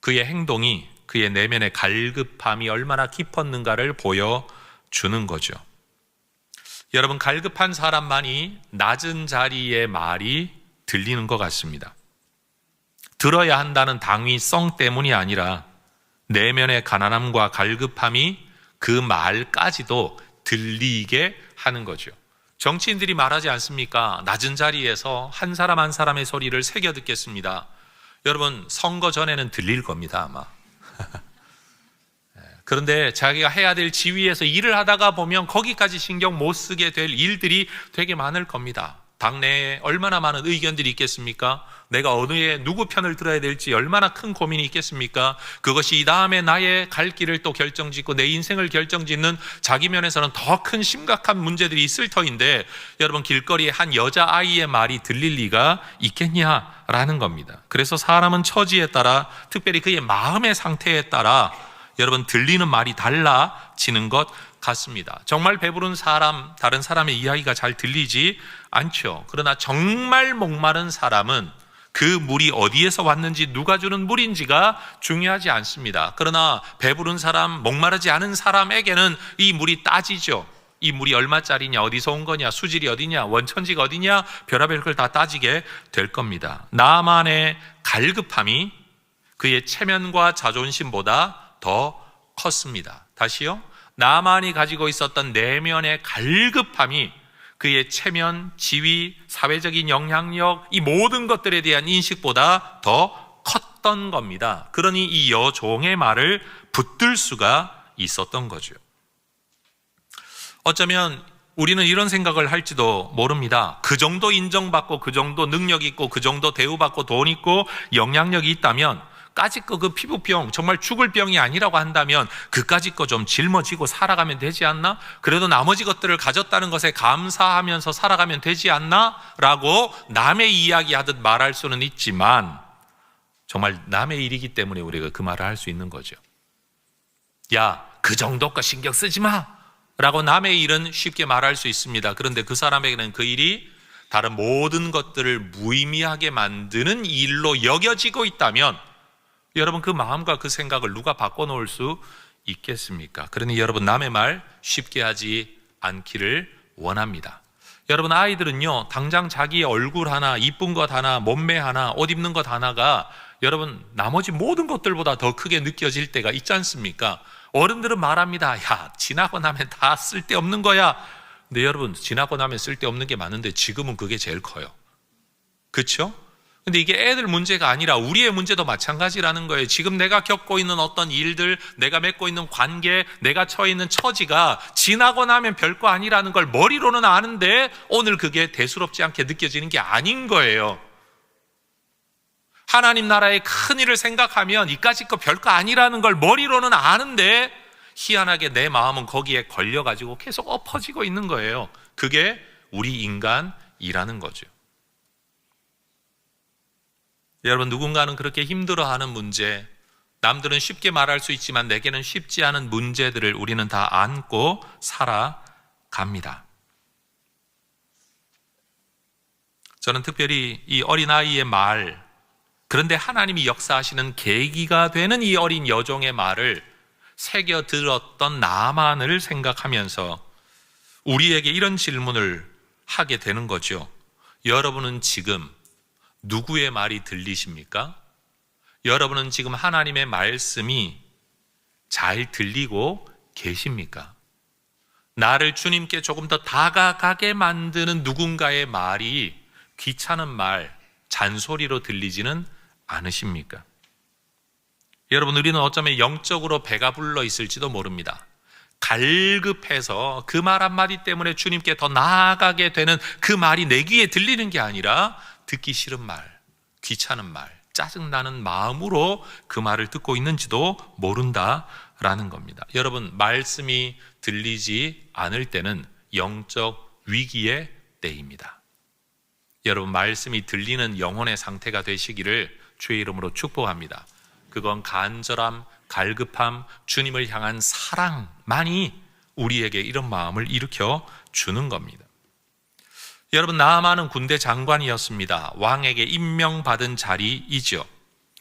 그의 행동이 그의 내면의 갈급함이 얼마나 깊었는가를 보여주는 거죠. 여러분, 갈급한 사람만이 낮은 자리의 말이 들리는 것 같습니다. 들어야 한다는 당위성 때문이 아니라 내면의 가난함과 갈급함이 그 말까지도 들리게 하는 거죠. 정치인들이 말하지 않습니까? 낮은 자리에서 한 사람 한 사람의 소리를 새겨 듣겠습니다. 여러분, 선거 전에는 들릴 겁니다, 아마. 그런데 자기가 해야 될 지위에서 일을 하다가 보면 거기까지 신경 못 쓰게 될 일들이 되게 많을 겁니다. 당내에 얼마나 많은 의견들이 있겠습니까? 내가 어느 에 누구 편을 들어야 될지 얼마나 큰 고민이 있겠습니까? 그것이 이 다음에 나의 갈 길을 또 결정짓고 내 인생을 결정짓는 자기 면에서는 더 큰 심각한 문제들이 있을 터인데 여러분, 길거리에 한 여자아이의 말이 들릴 리가 있겠냐라는 겁니다. 그래서 사람은 처지에 따라, 특별히 그의 마음의 상태에 따라 여러분, 들리는 말이 달라지는 것 같습니다. 정말 배부른 사람, 다른 사람의 이야기가 잘 들리지 않죠. 그러나 정말 목마른 사람은 그 물이 어디에서 왔는지 누가 주는 물인지가 중요하지 않습니다. 그러나 배부른 사람, 목마르지 않은 사람에게는 이 물이 따지죠. 이 물이 얼마짜리냐, 어디서 온 거냐, 수질이 어디냐, 원천지가 어디냐, 별의별 걸 다 따지게 될 겁니다. 나만의 갈급함이 그의 체면과 자존심보다 더 컸습니다. 다시요. 나만이 가지고 있었던 내면의 갈급함이 그의 체면, 지위, 사회적인 영향력, 이 모든 것들에 대한 인식보다 더 컸던 겁니다. 그러니 이 여종의 말을 붙들 수가 있었던 거죠. 어쩌면 우리는 이런 생각을 할지도 모릅니다. 그 정도 인정받고 그 정도 능력 있고 그 정도 대우받고 돈 있고 영향력이 있다면 까짓 거 그 피부병, 정말 죽을 병이 아니라고 한다면 그까짓 거 좀 짊어지고 살아가면 되지 않나? 그래도 나머지 것들을 가졌다는 것에 감사하면서 살아가면 되지 않나? 라고 남의 이야기하듯 말할 수는 있지만 정말 남의 일이기 때문에 우리가 그 말을 할 수 있는 거죠. 야, 그 정도 거 신경 쓰지 마! 라고 남의 일은 쉽게 말할 수 있습니다. 그런데 그 사람에게는 그 일이 다른 모든 것들을 무의미하게 만드는 일로 여겨지고 있다면 여러분, 그 마음과 그 생각을 누가 바꿔놓을 수 있겠습니까? 그러니 여러분, 남의 말 쉽게 하지 않기를 원합니다. 여러분, 아이들은요, 당장 자기의 얼굴 하나, 이쁜 것 하나, 몸매 하나, 옷 입는 것 하나가 여러분 나머지 모든 것들보다 더 크게 느껴질 때가 있지 않습니까? 어른들은 말합니다. 야, 지나고 나면 다 쓸데없는 거야. 근데 여러분, 지나고 나면 쓸데없는 게 많은데 지금은 그게 제일 커요. 그렇죠? 근데 이게 애들 문제가 아니라 우리의 문제도 마찬가지라는 거예요. 지금 내가 겪고 있는 어떤 일들, 내가 맺고 있는 관계, 내가 처해 있는 처지가 지나고 나면 별거 아니라는 걸 머리로는 아는데 오늘 그게 대수롭지 않게 느껴지는 게 아닌 거예요. 하나님 나라의 큰 일을 생각하면 이까짓 거 별거 아니라는 걸 머리로는 아는데 희한하게 내 마음은 거기에 걸려가지고 계속 엎어지고 있는 거예요. 그게 우리 인간이라는 거죠. 여러분, 누군가는 그렇게 힘들어하는 문제, 남들은 쉽게 말할 수 있지만 내게는 쉽지 않은 문제들을 우리는 다 안고 살아갑니다. 저는 특별히 이 어린아이의 말, 그런데 하나님이 역사하시는 계기가 되는 이 어린 여종의 말을 새겨 들었던 나만을 생각하면서 우리에게 이런 질문을 하게 되는 거죠. 여러분은 지금 누구의 말이 들리십니까? 여러분은 지금 하나님의 말씀이 잘 들리고 계십니까? 나를 주님께 조금 더 다가가게 만드는 누군가의 말이 귀찮은 말, 잔소리로 들리지는 않으십니까? 여러분, 우리는 어쩌면 영적으로 배가 불러 있을지도 모릅니다. 갈급해서 그 말 한마디 때문에 주님께 더 나아가게 되는 그 말이 내 귀에 들리는 게 아니라 듣기 싫은 말, 귀찮은 말, 짜증나는 마음으로 그 말을 듣고 있는지도 모른다라는 겁니다. 여러분, 말씀이 들리지 않을 때는 영적 위기의 때입니다. 여러분, 말씀이 들리는 영혼의 상태가 되시기를 주의 이름으로 축복합니다. 그건 간절함, 갈급함, 주님을 향한 사랑만이 우리에게 이런 마음을 일으켜 주는 겁니다. 여러분, 나아만은 군대 장관이었습니다. 왕에게 임명받은 자리이죠.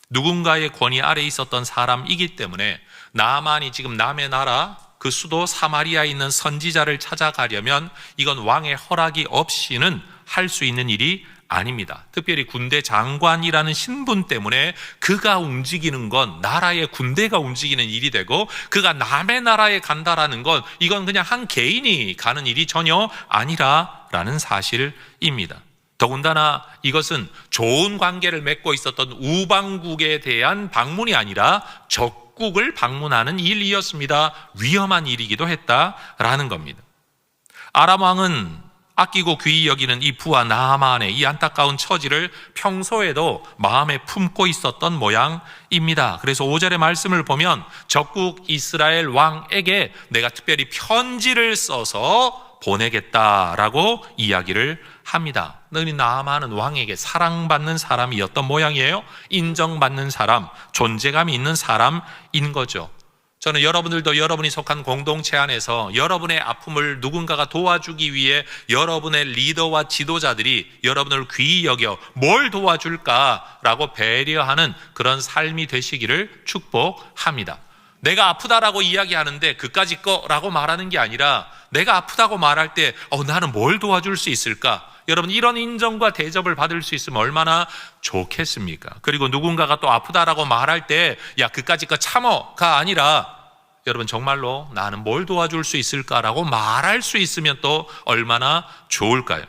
누군가의 권위 아래에 있었던 사람이기 때문에 나아만이 지금 남의 나라 그 수도 사마리아에 있는 선지자를 찾아가려면 이건 왕의 허락이 없이는 할 수 있는 일이 아닙니다. 특별히 군대 장관이라는 신분 때문에 그가 움직이는 건 나라의 군대가 움직이는 일이 되고 그가 남의 나라에 간다라는 건 이건 그냥 한 개인이 가는 일이 전혀 아니라라는 사실입니다. 더군다나 이것은 좋은 관계를 맺고 있었던 우방국에 대한 방문이 아니라 적국을 방문하는 일이었습니다. 위험한 일이기도 했다라는 겁니다. 아람 왕은 아끼고 귀히 여기는 이 부하 나아만의 이 안타까운 처지를 평소에도 마음에 품고 있었던 모양입니다. 그래서 5절의 말씀을 보면 적국 이스라엘 왕에게 내가 특별히 편지를 써서 보내겠다라고 이야기를 합니다. 이 나아만은 왕에게 사랑받는 사람이었던 모양이에요. 인정받는 사람, 존재감이 있는 사람인 거죠. 저는 여러분들도 여러분이 속한 공동체 안에서 여러분의 아픔을 누군가가 도와주기 위해 여러분의 리더와 지도자들이 여러분을 귀히 여겨 뭘 도와줄까라고 배려하는 그런 삶이 되시기를 축복합니다. 내가 아프다라고 이야기하는데 그까짓 거라고 말하는 게 아니라 내가 아프다고 말할 때 나는 뭘 도와줄 수 있을까? 여러분, 이런 인정과 대접을 받을 수 있으면 얼마나 좋겠습니까? 그리고 누군가가 또 아프다라고 말할 때 야, 그까짓 거 참어가 아니라 여러분, 정말로 나는 뭘 도와줄 수 있을까라고 말할 수 있으면 또 얼마나 좋을까요?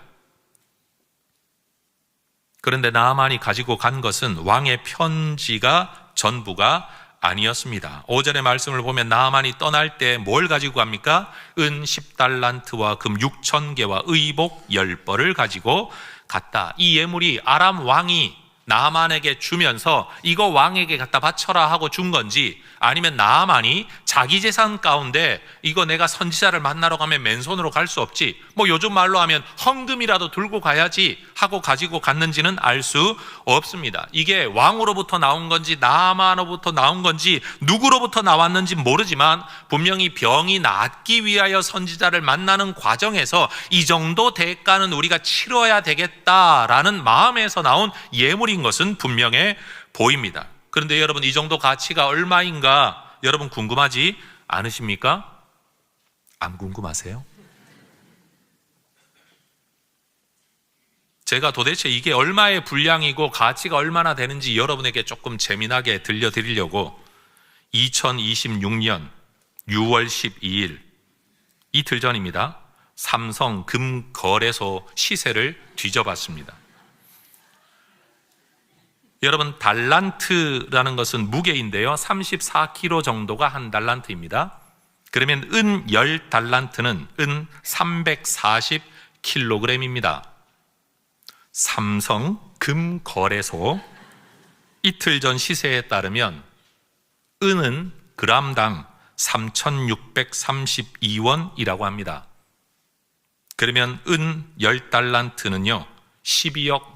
그런데 나아만이 가지고 간 것은 왕의 편지가 전부가 아니었습니다. 5절의 말씀을 보면 나아만이 떠날 때 뭘 가지고 갑니까? 은 10달란트와 금 6,000개와 의복 10벌을 가지고 갔다. 이 예물이 아람 왕이 나아만에게 주면서 이거 왕에게 갖다 바쳐라 하고 준 건지 아니면 나아만이 자기 재산 가운데 이거 내가 선지자를 만나러 가면 맨손으로 갈 수 없지, 요즘 말로 하면 헌금이라도 들고 가야지 하고 가지고 갔는지는 알 수 없습니다. 이게 왕으로부터 나온 건지 나아만으로부터 나온 건지 누구로부터 나왔는지 모르지만 분명히 병이 낫기 위하여 선지자를 만나는 과정에서 이 정도 대가는 우리가 치러야 되겠다라는 마음에서 나온 예물인 것은 분명해 보입니다. 그런데 여러분, 이 정도 가치가 얼마인가 여러분 궁금하지 않으십니까? 안 궁금하세요? 제가 도대체 이게 얼마의 분량이고 가치가 얼마나 되는지 여러분에게 조금 재미나게 들려드리려고 2026년 6월 12일 이틀 전입니다. 삼성 금거래소 시세를 뒤져봤습니다. 여러분, 달란트라는 것은 무게인데요. 34kg 정도가 한 달란트입니다. 그러면 은 10달란트는 은 340kg입니다. 삼성 금거래소 이틀 전 시세에 따르면 은은 그람당 3,632원이라고 합니다. 그러면 은 10달란트는요 12억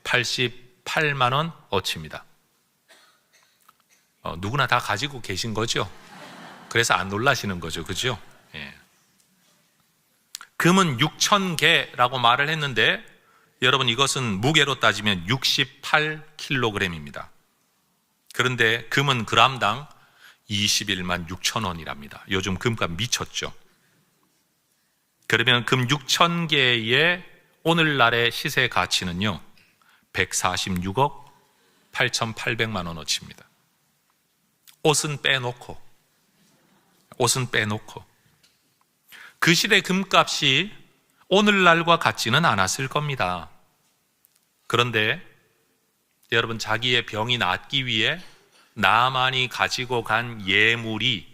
3,488만 원 어치입니다. 누구나 다 가지고 계신 거죠. 그래서 안 놀라시는 거죠. 그죠? 예. 금은 6,000개라고 말을 했는데 여러분, 이것은 무게로 따지면 68kg입니다. 그런데 금은 그람당 21만 6천 원이랍니다. 요즘 금값 미쳤죠. 그러면 금 6,000개의 오늘날의 시세 가치는요 146억 8,800만 원어치입니다. 옷은 빼놓고 그 시대 금값이 오늘날과 같지는 않았을 겁니다. 그런데 여러분, 자기의 병이 낫기 위해 나만이 가지고 간 예물이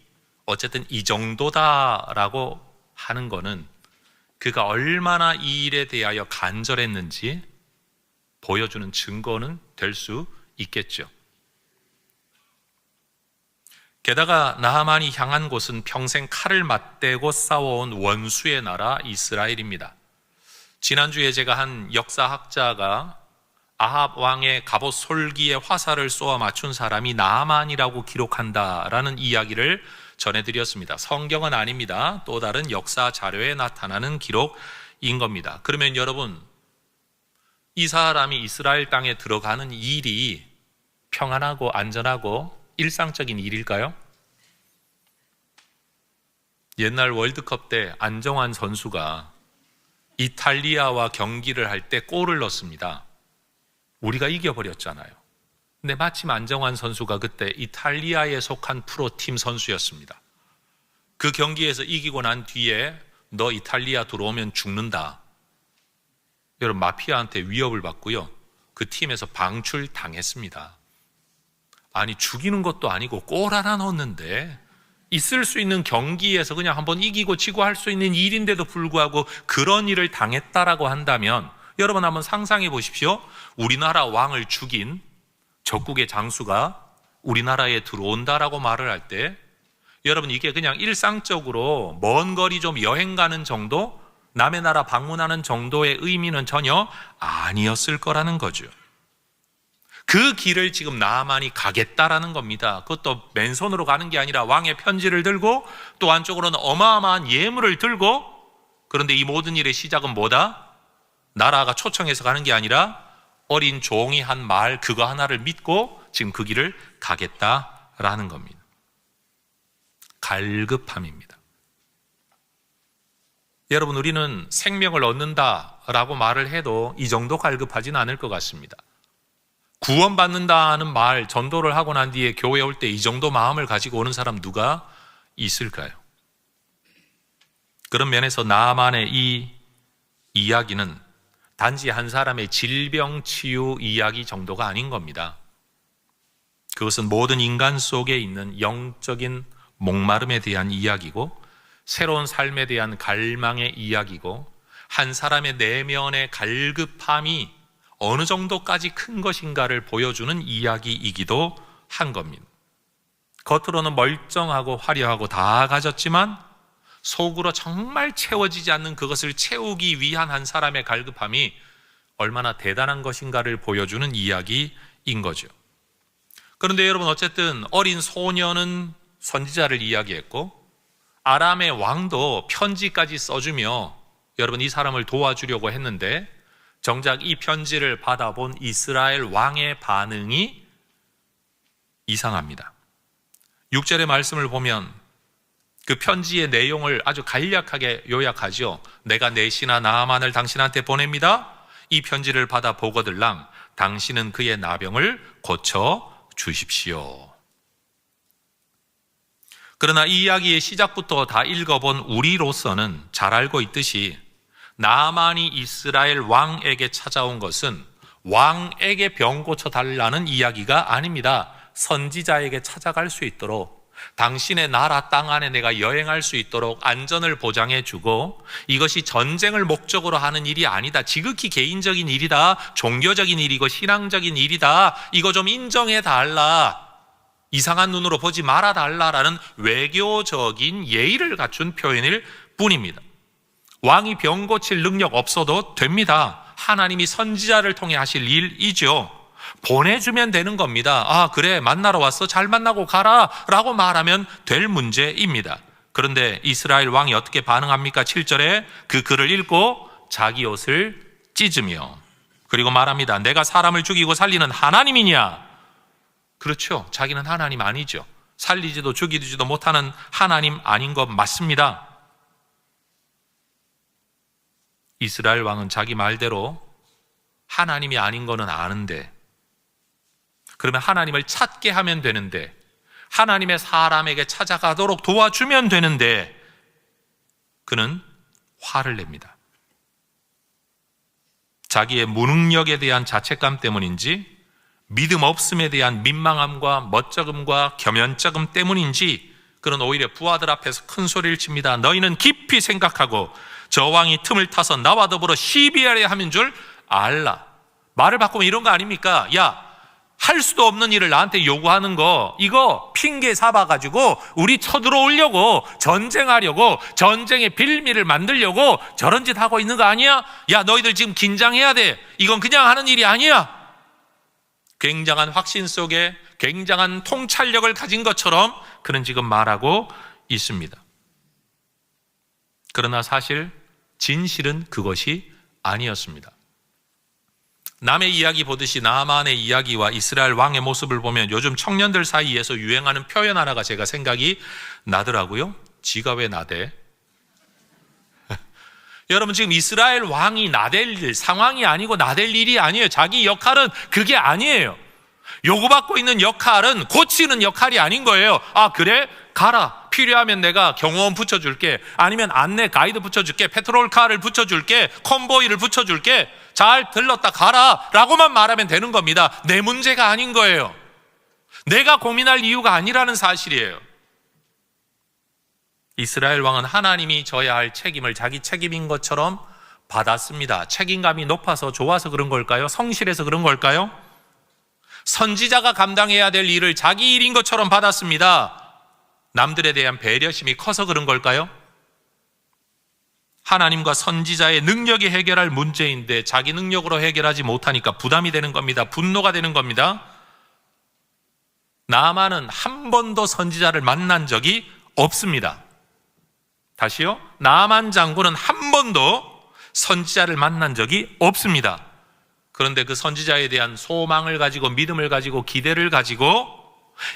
어쨌든 이 정도다라고 하는 거는 그가 얼마나 이 일에 대하여 간절했는지 보여주는 증거는 될 수 있겠죠. 게다가 나하만이 향한 곳은 평생 칼을 맞대고 싸워온 원수의 나라 이스라엘입니다. 지난주에 제가 한 역사학자가 아합 왕의 갑옷 솔기에 화살을 쏘아 맞춘 사람이 나하만이라고 기록한다라는 이야기를 전해드렸습니다. 성경은 아닙니다. 또 다른 역사 자료에 나타나는 기록인 겁니다. 그러면 여러분, 이 사람이 이스라엘 땅에 들어가는 일이 평안하고 안전하고 일상적인 일일까요? 옛날 월드컵 때 안정환 선수가 이탈리아와 경기를 할 때 골을 넣습니다. 우리가 이겨버렸잖아요. 근데 마침 안정환 선수가 그때 이탈리아에 속한 프로팀 선수였습니다. 그 경기에서 이기고 난 뒤에 너 이탈리아 들어오면 죽는다. 여러분, 마피아한테 위협을 받고요. 그 팀에서 방출당했습니다. 아니, 죽이는 것도 아니고 골 하나 넣었는데 있을 수 있는 경기에서 그냥 한번 이기고 지고 할 수 있는 일인데도 불구하고 그런 일을 당했다라고 한다면 여러분 한번 상상해 보십시오. 우리나라 왕을 죽인 적국의 장수가 우리나라에 들어온다라고 말을 할 때 여러분, 이게 그냥 일상적으로 먼 거리 좀 여행 가는 정도, 남의 나라 방문하는 정도의 의미는 전혀 아니었을 거라는 거죠. 그 길을 지금 나하만이 가겠다라는 겁니다. 그것도 맨손으로 가는 게 아니라 왕의 편지를 들고 또 한쪽으로는 어마어마한 예물을 들고. 그런데 이 모든 일의 시작은 뭐다? 나라가 초청해서 가는 게 아니라 어린 종이 한 말 그거 하나를 믿고 지금 그 길을 가겠다라는 겁니다. 갈급함입니다. 여러분, 우리는 생명을 얻는다라고 말을 해도 이 정도 갈급하진 않을 것 같습니다. 구원받는다는 말, 전도를 하고 난 뒤에 교회 올 때 이 정도 마음을 가지고 오는 사람 누가 있을까요? 그런 면에서 나하만의 이 이야기는 단지 한 사람의 질병 치유 이야기 정도가 아닌 겁니다. 그것은 모든 인간 속에 있는 영적인 목마름에 대한 이야기고, 새로운 삶에 대한 갈망의 이야기고, 한 사람의 내면의 갈급함이 어느 정도까지 큰 것인가를 보여주는 이야기이기도 한 겁니다. 겉으로는 멀쩡하고 화려하고 다 가졌지만 속으로 정말 채워지지 않는 그것을 채우기 위한 한 사람의 갈급함이 얼마나 대단한 것인가를 보여주는 이야기인 거죠. 그런데 여러분, 어쨌든 어린 소년은 선지자를 이야기했고 아람의 왕도 편지까지 써주며 여러분 이 사람을 도와주려고 했는데 정작 이 편지를 받아본 이스라엘 왕의 반응이 이상합니다. 6절의 말씀을 보면 그 편지의 내용을 아주 간략하게 요약하죠. 내가 내 신하 나아만을 당신한테 보냅니다. 이 편지를 받아 보거들랑 당신은 그의 나병을 고쳐 주십시오. 그러나 이 이야기의 시작부터 다 읽어본 우리로서는 잘 알고 있듯이 나아만이 이스라엘 왕에게 찾아온 것은 왕에게 병 고쳐달라는 이야기가 아닙니다. 선지자에게 찾아갈 수 있도록, 당신의 나라 땅 안에 내가 여행할 수 있도록 안전을 보장해 주고, 이것이 전쟁을 목적으로 하는 일이 아니다, 지극히 개인적인 일이다, 종교적인 일이고 신앙적인 일이다, 이거 좀 인정해 달라, 이상한 눈으로 보지 말아 달라라는 외교적인 예의를 갖춘 표현일 뿐입니다. 왕이 병 고칠 능력 없어도 됩니다. 하나님이 선지자를 통해 하실 일이죠. 보내주면 되는 겁니다. 아, 그래, 만나러 왔어? 잘 만나고 가라 라고 말하면 될 문제입니다. 그런데 이스라엘 왕이 어떻게 반응합니까? 7절에 그 글을 읽고 자기 옷을 찢으며, 그리고 말합니다. 내가 사람을 죽이고 살리는 하나님이냐? 그렇죠. 자기는 하나님 아니죠. 살리지도 죽이지도 못하는 하나님 아닌 것 맞습니다. 이스라엘 왕은 자기 말대로 하나님이 아닌 거는 아는데, 그러면 하나님을 찾게 하면 되는데, 하나님의 사람에게 찾아가도록 도와주면 되는데, 그는 화를 냅니다. 자기의 무능력에 대한 자책감 때문인지, 믿음 없음에 대한 민망함과 멋쩍음과 겸연쩍음 때문인지, 그는 오히려 부하들 앞에서 큰 소리를 칩니다. 너희는 깊이 생각하고 저 왕이 틈을 타서 나와 더불어 시비하려 함인 줄 알라. 말을 바꾸면 이런 거 아닙니까? 야, 할 수도 없는 일을 나한테 요구하는 거, 이거 핑계 삼아가지고 우리 쳐들어오려고, 전쟁하려고, 전쟁의 빌미를 만들려고 저런 짓 하고 있는 거 아니야? 야, 너희들 지금 긴장해야 돼. 이건 그냥 하는 일이 아니야. 굉장한 확신 속에 굉장한 통찰력을 가진 것처럼 그는 지금 말하고 있습니다. 그러나 사실 진실은 그것이 아니었습니다. 남의 이야기 보듯이 나아만의 이야기와 이스라엘 왕의 모습을 보면 요즘 청년들 사이에서 유행하는 표현 하나가 제가 생각이 나더라고요. 지가 왜 나대? 여러분, 지금 이스라엘 왕이 나댈 일, 상황이 아니고 나댈 일이 아니에요. 자기 역할은 그게 아니에요. 요구받고 있는 역할은 고치는 역할이 아닌 거예요. 아, 그래? 가라. 필요하면 내가 경호원 붙여줄게. 아니면 안내 가이드 붙여줄게. 페트롤카를 붙여줄게. 컨보이를 붙여줄게. 잘 들렀다 가라 라고만 말하면 되는 겁니다. 내 문제가 아닌 거예요. 내가 고민할 이유가 아니라는 사실이에요. 이스라엘 왕은 하나님이 져야 할 책임을 자기 책임인 것처럼 받았습니다. 책임감이 높아서 좋아서 그런 걸까요? 성실해서 그런 걸까요? 선지자가 감당해야 될 일을 자기 일인 것처럼 받았습니다. 남들에 대한 배려심이 커서 그런 걸까요? 하나님과 선지자의 능력이 해결할 문제인데 자기 능력으로 해결하지 못하니까 부담이 되는 겁니다. 분노가 되는 겁니다. 나아만은 한 번도 선지자를 만난 적이 없습니다. 다시요. 나아만 장군은 한 번도 선지자를 만난 적이 없습니다. 그런데 그 선지자에 대한 소망을 가지고, 믿음을 가지고, 기대를 가지고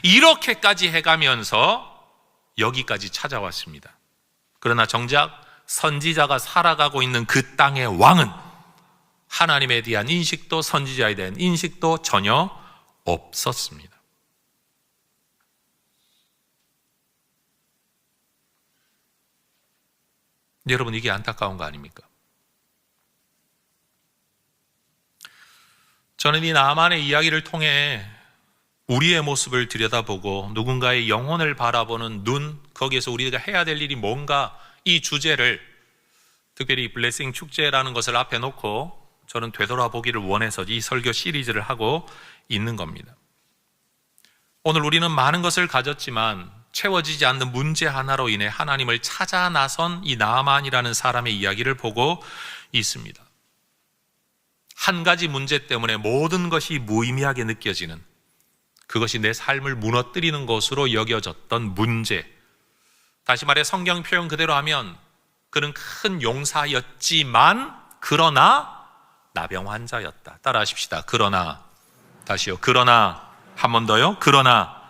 이렇게까지 해가면서 여기까지 찾아왔습니다. 그러나 정작 선지자가 살아가고 있는 그 땅의 왕은 하나님에 대한 인식도, 선지자에 대한 인식도 전혀 없었습니다. 여러분, 이게 안타까운 거 아닙니까? 저는 이 나아만의 이야기를 통해 우리의 모습을 들여다보고 누군가의 영혼을 바라보는 눈, 거기에서 우리가 해야 될 일이 뭔가, 이 주제를, 특별히 블레싱 축제라는 것을 앞에 놓고 저는 되돌아보기를 원해서 이 설교 시리즈를 하고 있는 겁니다. 오늘 우리는 많은 것을 가졌지만 채워지지 않는 문제 하나로 인해 하나님을 찾아 나선 이 나아만이라는 사람의 이야기를 보고 있습니다. 한 가지 문제 때문에 모든 것이 무의미하게 느껴지는, 그것이 내 삶을 무너뜨리는 것으로 여겨졌던 문제. 다시 말해 성경 표현 그대로 하면 그는 큰 용사였지만 그러나 나병 환자였다. 따라하십시다. 그러나. 다시요. 그러나. 한 번 더요. 그러나.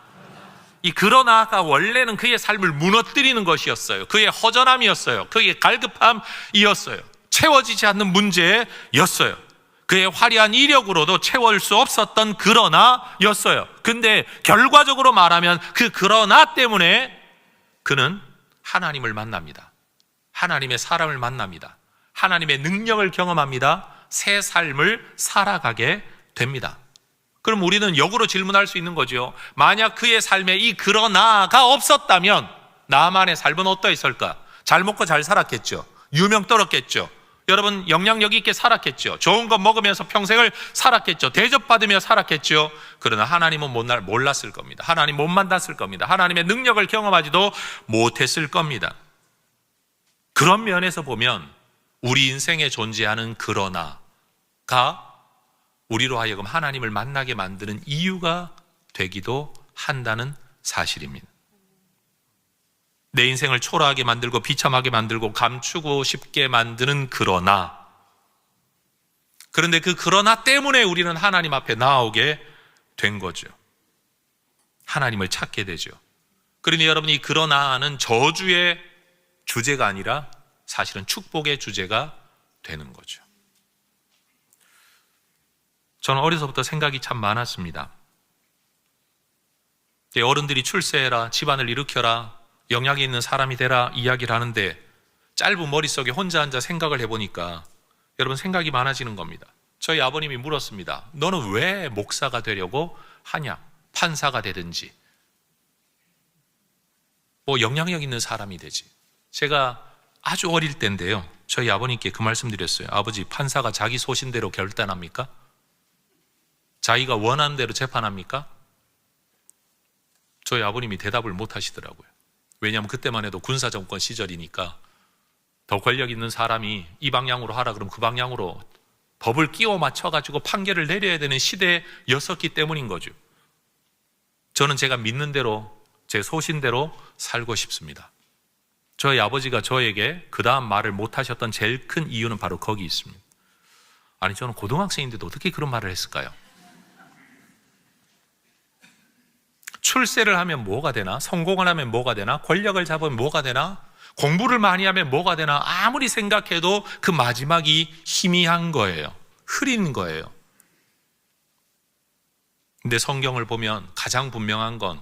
이 그러나가 원래는 그의 삶을 무너뜨리는 것이었어요. 그의 허전함이었어요. 그의 갈급함이었어요. 채워지지 않는 문제였어요. 그의 화려한 이력으로도 채울 수 없었던 그러나였어요. 근데 결과적으로 말하면 그 그러나 때문에 그는 하나님을 만납니다. 하나님의 사람을 만납니다. 하나님의 능력을 경험합니다. 새 삶을 살아가게 됩니다. 그럼 우리는 역으로 질문할 수 있는 거죠. 만약 그의 삶에 이 그러나가 없었다면 나만의 삶은 어떠했을까? 잘 먹고 잘 살았겠죠. 유명 떨었겠죠. 여러분 영향력 있게 살았겠죠. 좋은 거 먹으면서 평생을 살았겠죠. 대접받으며 살았겠죠. 그러나 하나님은 몰랐을 겁니다. 하나님 못 만났을 겁니다. 하나님의 능력을 경험하지도 못했을 겁니다. 그런 면에서 보면 우리 인생에 존재하는 그러나가 우리로 하여금 하나님을 만나게 만드는 이유가 되기도 한다는 사실입니다. 내 인생을 초라하게 만들고 비참하게 만들고 감추고 싶게 만드는 그러나, 그런데 그 그러나 때문에 우리는 하나님 앞에 나오게 된 거죠. 하나님을 찾게 되죠. 그러니 여러분, 이 그러나는 저주의 주제가 아니라 사실은 축복의 주제가 되는 거죠. 저는 어려서부터 생각이 참 많았습니다. 어른들이 출세해라, 집안을 일으켜라, 영향이 있는 사람이 되라 이야기를 하는데 짧은 머릿속에 혼자 앉아 생각을 해보니까 여러분 생각이 많아지는 겁니다. 저희 아버님이 물었습니다. 너는 왜 목사가 되려고 하냐? 판사가 되든지 뭐 영향력 있는 사람이 되지. 제가 아주 어릴 때인데요, 저희 아버님께 그 말씀 드렸어요. 아버지, 판사가 자기 소신대로 결단합니까? 자기가 원하는 대로 재판합니까? 저희 아버님이 대답을 못 하시더라고요. 왜냐하면 그때만 해도 군사정권 시절이니까 더 권력 있는 사람이 이 방향으로 하라 그러면 그 방향으로 법을 끼워 맞춰가지고 판결을 내려야 되는 시대였었기 때문인 거죠. 저는 제가 믿는 대로 제 소신대로 살고 싶습니다. 저희 아버지가 저에게 그 다음 말을 못 하셨던 제일 큰 이유는 바로 거기 있습니다. 아니, 저는 고등학생인데도 어떻게 그런 말을 했을까요? 출세를 하면 뭐가 되나? 성공을 하면 뭐가 되나? 권력을 잡으면 뭐가 되나? 공부를 많이 하면 뭐가 되나? 아무리 생각해도 그 마지막이 희미한 거예요. 흐린 거예요. 근데 성경을 보면 가장 분명한 건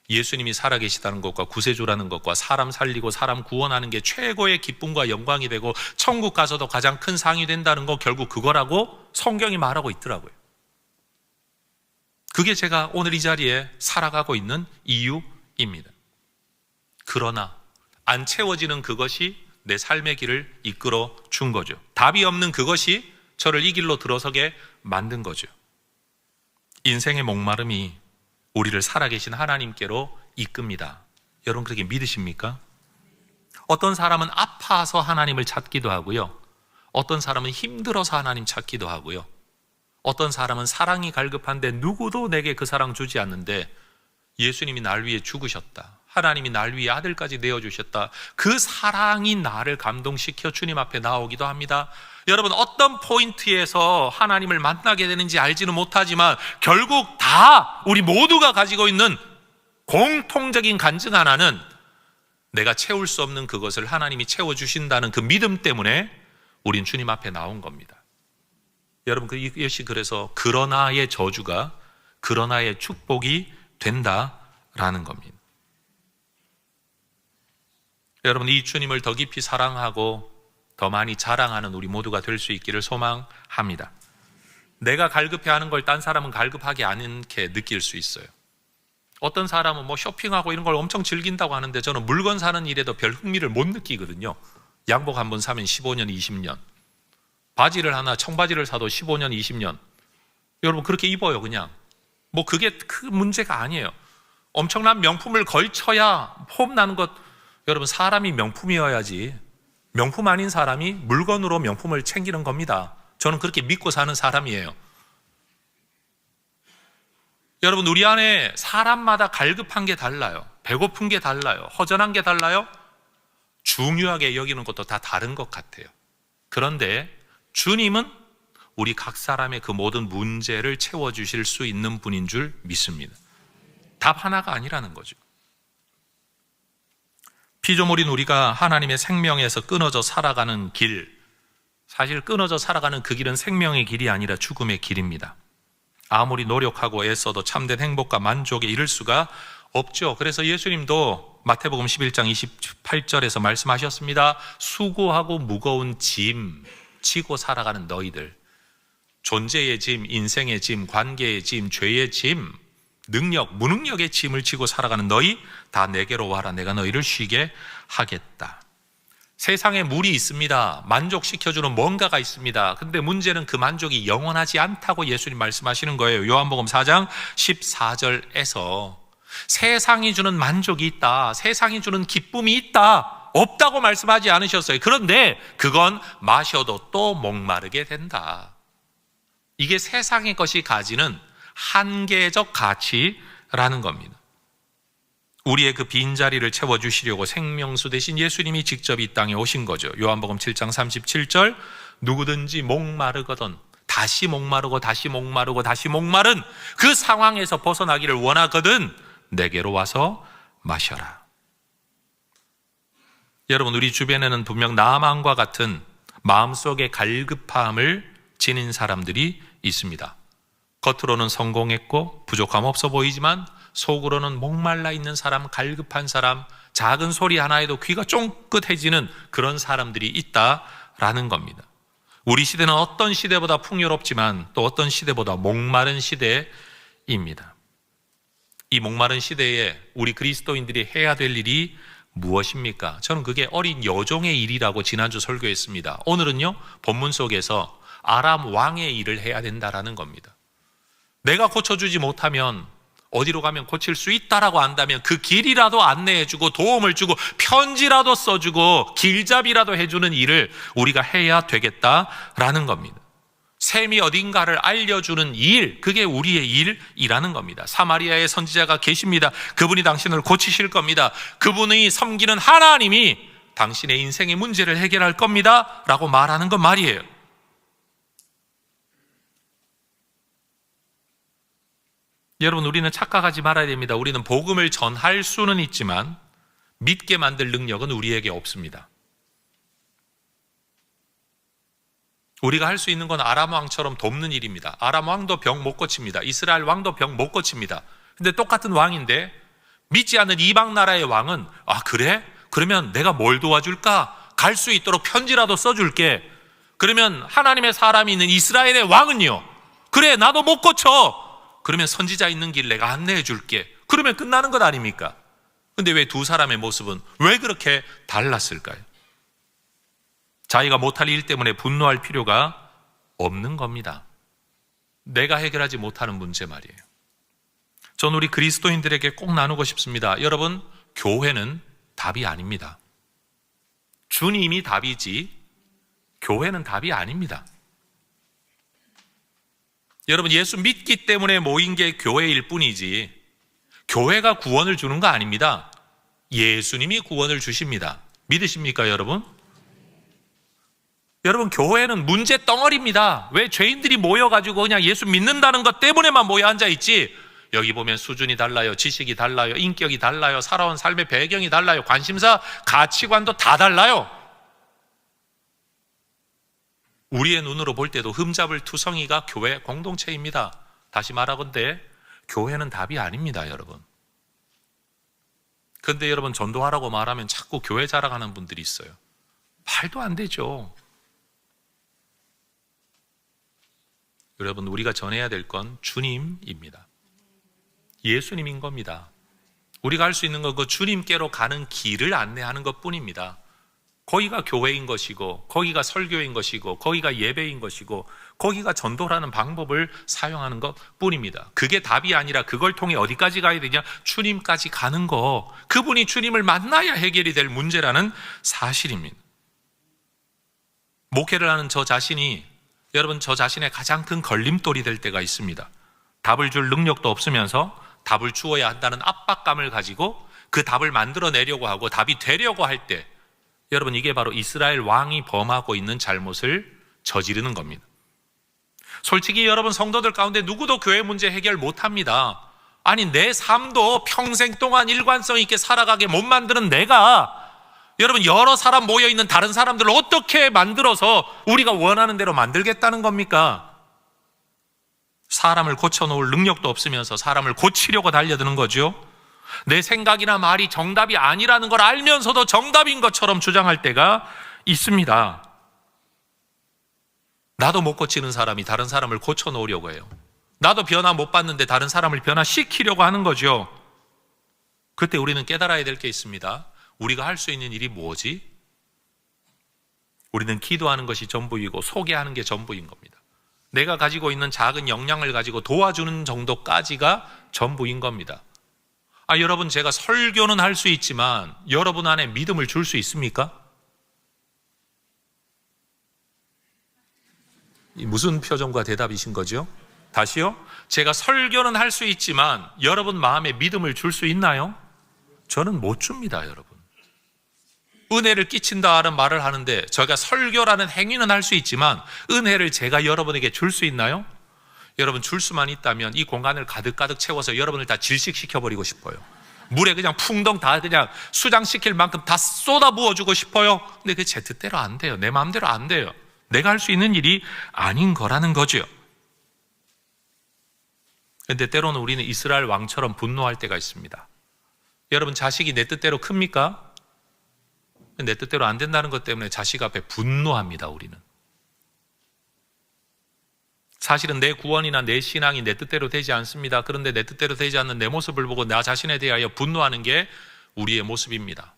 예수님이 살아계시다는 것과 구세주라는 것과 사람 살리고 사람 구원하는 게 최고의 기쁨과 영광이 되고 천국 가서도 가장 큰 상이 된다는 거, 결국 그거라고 성경이 말하고 있더라고요. 그게 제가 오늘 이 자리에 살아가고 있는 이유입니다. 그러나 안 채워지는 그것이 내 삶의 길을 이끌어 준 거죠. 답이 없는 그것이 저를 이 길로 들어서게 만든 거죠. 인생의 목마름이 우리를 살아계신 하나님께로 이끕니다. 여러분 그렇게 믿으십니까? 어떤 사람은 아파서 하나님을 찾기도 하고요. 어떤 사람은 힘들어서 하나님 찾기도 하고요. 어떤 사람은 사랑이 갈급한데 누구도 내게 그 사랑 주지 않는데 예수님이 날 위해 죽으셨다. 하나님이 날 위해 아들까지 내어주셨다. 그 사랑이 나를 감동시켜 주님 앞에 나오기도 합니다. 여러분, 어떤 포인트에서 하나님을 만나게 되는지 알지는 못하지만 결국 다 우리 모두가 가지고 있는 공통적인 간증 하나는 내가 채울 수 없는 그것을 하나님이 채워주신다는 그 믿음 때문에 우린 주님 앞에 나온 겁니다. 여러분, 이것이 그래서 그러나의 저주가 그러나의 축복이 된다라는 겁니다. 여러분, 이 주님을 더 깊이 사랑하고 더 많이 자랑하는 우리 모두가 될 수 있기를 소망합니다. 내가 갈급해하는 걸 딴 사람은 갈급하게 않게 느낄 수 있어요. 어떤 사람은 뭐 쇼핑하고 이런 걸 엄청 즐긴다고 하는데 저는 물건 사는 일에도 별 흥미를 못 느끼거든요. 양복 한 번 사면 15년, 20년. 바지를 하나, 청바지를 사도 15년, 20년. 여러분 그렇게 입어요, 그냥. 뭐 그게 큰 문제가 아니에요. 엄청난 명품을 걸쳐야 폼 나는 것. 여러분, 사람이 명품이어야지 명품 아닌 사람이 물건으로 명품을 챙기는 겁니다. 저는 그렇게 믿고 사는 사람이에요. 여러분, 우리 안에 사람마다 갈급한 게 달라요. 배고픈 게 달라요. 허전한 게 달라요. 중요하게 여기는 것도 다 다른 것 같아요. 그런데 주님은 우리 각 사람의 그 모든 문제를 채워주실 수 있는 분인 줄 믿습니다. 답 하나가 아니라는 거죠. 피조물인 우리가 하나님의 생명에서 끊어져 살아가는 길, 사실 끊어져 살아가는 그 길은 생명의 길이 아니라 죽음의 길입니다. 아무리 노력하고 애써도 참된 행복과 만족에 이를 수가 없죠. 그래서 예수님도 마태복음 11장 28절에서 말씀하셨습니다. 수고하고 무거운 짐 지고 살아가는 너희들, 존재의 짐, 인생의 짐, 관계의 짐, 죄의 짐, 능력, 무능력의 짐을 지고 살아가는 너희 다 내게로 와라. 내가 너희를 쉬게 하겠다. 세상에 물이 있습니다. 만족시켜주는 뭔가가 있습니다. 근데 문제는 그 만족이 영원하지 않다고 예수님 말씀하시는 거예요. 요한복음 4장 14절에서 세상이 주는 만족이 있다, 세상이 주는 기쁨이 있다, 없다고 말씀하지 않으셨어요. 그런데 그건 마셔도 또 목마르게 된다. 이게 세상의 것이 가지는 한계적 가치라는 겁니다. 우리의 그 빈자리를 채워주시려고 생명수 대신 예수님이 직접 이 땅에 오신 거죠. 요한복음 7장 37절, 누구든지 목마르거든, 다시 목마르고 다시 목마르고 다시 목마른 그 상황에서 벗어나기를 원하거든 내게로 와서 마셔라. 여러분, 우리 주변에는 분명 나만과 같은 마음속의 갈급함을 지닌 사람들이 있습니다. 겉으로는 성공했고 부족함 없어 보이지만 속으로는 목말라 있는 사람, 갈급한 사람, 작은 소리 하나에도 귀가 쫑긋해지는 그런 사람들이 있다라는 겁니다. 우리 시대는 어떤 시대보다 풍요롭지만 또 어떤 시대보다 목마른 시대입니다. 이 목마른 시대에 우리 그리스도인들이 해야 될 일이 무엇입니까? 저는 그게 어린 여종의 일이라고 지난주 설교했습니다. 오늘은요, 본문 속에서 아람 왕의 일을 해야 된다라는 겁니다. 내가 고쳐주지 못하면 어디로 가면 고칠 수 있다라고 안다면 그 길이라도 안내해주고 도움을 주고 편지라도 써주고 길잡이라도 해주는 일을 우리가 해야 되겠다라는 겁니다. 샘이 어딘가를 알려주는 일, 그게 우리의 일이라는 겁니다. 사마리아의 선지자가 계십니다. 그분이 당신을 고치실 겁니다. 그분이 섬기는 하나님이 당신의 인생의 문제를 해결할 겁니다 라고 말하는 건 말이에요. 여러분, 우리는 착각하지 말아야 됩니다. 우리는 복음을 전할 수는 있지만 믿게 만들 능력은 우리에게 없습니다. 우리가 할 수 있는 건 아람 왕처럼 돕는 일입니다. 아람 왕도 병 못 고칩니다. 이스라엘 왕도 병 못 고칩니다. 근데 똑같은 왕인데 믿지 않는 이방 나라의 왕은 그래? 그러면 내가 뭘 도와줄까? 갈 수 있도록 편지라도 써줄게. 그러면 하나님의 사람이 있는 이스라엘의 왕은요, 그래, 나도 못 고쳐. 그러면 선지자 있는 길 내가 안내해 줄게. 그러면 끝나는 것 아닙니까? 근데 왜 두 사람의 모습은 왜 그렇게 달랐을까요? 자기가 못할 일 때문에 분노할 필요가 없는 겁니다. 내가 해결하지 못하는 문제 말이에요. 전 우리 그리스도인들에게 꼭 나누고 싶습니다. 여러분, 교회는 답이 아닙니다. 주님이 답이지 교회는 답이 아닙니다. 여러분, 예수 믿기 때문에 모인 게 교회일 뿐이지 교회가 구원을 주는 거 아닙니다. 예수님이 구원을 주십니다. 믿으십니까, 여러분? 여러분, 교회는 문제 덩어리입니다. 왜 죄인들이 모여가지고 그냥 예수 믿는다는 것 때문에만 모여 앉아있지, 여기 보면 수준이 달라요, 지식이 달라요, 인격이 달라요, 살아온 삶의 배경이 달라요, 관심사, 가치관도 다 달라요. 우리의 눈으로 볼 때도 흠잡을 투성이가 교회 공동체입니다. 다시 말하건대 교회는 답이 아닙니다, 여러분. 그런데 여러분, 전도하라고 말하면 자꾸 교회 자랑하는 분들이 있어요. 말도 안 되죠. 여러분, 우리가 전해야 될 건 주님입니다. 예수님인 겁니다. 우리가 할 수 있는 건 그 주님께로 가는 길을 안내하는 것 뿐입니다. 거기가 교회인 것이고, 거기가 설교인 것이고, 거기가 예배인 것이고, 거기가 전도라는 방법을 사용하는 것 뿐입니다. 그게 답이 아니라 그걸 통해 어디까지 가야 되냐? 주님까지 가는 거. 그분이 주님을 만나야 해결이 될 문제라는 사실입니다. 목회를 하는 저 자신이, 여러분, 저 자신의 가장 큰 걸림돌이 될 때가 있습니다. 답을 줄 능력도 없으면서 답을 주어야 한다는 압박감을 가지고 그 답을 만들어내려고 하고 답이 되려고 할 때, 여러분, 이게 바로 이스라엘 왕이 범하고 있는 잘못을 저지르는 겁니다. 솔직히 여러분, 성도들 가운데 누구도 교회 문제 해결 못합니다. 아니 내 삶도 평생 동안 일관성 있게 살아가게 못 만드는 내가 여러분 여러 사람 모여있는 다른 사람들을 어떻게 만들어서 우리가 원하는 대로 만들겠다는 겁니까? 사람을 고쳐놓을 능력도 없으면서 사람을 고치려고 달려드는 거죠. 내 생각이나 말이 정답이 아니라는 걸 알면서도 정답인 것처럼 주장할 때가 있습니다. 나도 못 고치는 사람이 다른 사람을 고쳐놓으려고 해요. 나도 변화 못 받는데 다른 사람을 변화시키려고 하는 거죠. 그때 우리는 깨달아야 될 게 있습니다. 우리가 할 수 있는 일이 뭐지? 우리는 기도하는 것이 전부이고 소개하는 게 전부인 겁니다. 내가 가지고 있는 작은 역량을 가지고 도와주는 정도까지가 전부인 겁니다. 여러분, 제가 설교는 할 수 있지만 여러분 안에 믿음을 줄 수 있습니까? 무슨 표정과 대답이신 거죠? 다시요? 제가 설교는 할 수 있지만 여러분 마음에 믿음을 줄 수 있나요? 저는 못 줍니다, 여러분. 은혜를 끼친다는 말을 하는데 저희가 설교라는 행위는 할 수 있지만 은혜를 제가 여러분에게 줄 수 있나요? 여러분, 줄 수만 있다면 이 공간을 가득가득 채워서 여러분을 다 질식시켜버리고 싶어요. 물에 그냥 풍덩 다 그냥 수장시킬 만큼 다 쏟아 부어주고 싶어요. 근데 그게 제 뜻대로 안 돼요. 내 마음대로 안 돼요. 내가 할 수 있는 일이 아닌 거라는 거죠. 근데 때로는 우리는 이스라엘 왕처럼 분노할 때가 있습니다. 여러분, 자식이 내 뜻대로 큽니까? 내 뜻대로 안 된다는 것 때문에 자식 앞에 분노합니다, 우리는. 사실은 내 구원이나 내 신앙이 내 뜻대로 되지 않습니다. 그런데 내 뜻대로 되지 않는 내 모습을 보고 나 자신에 대하여 분노하는 게 우리의 모습입니다.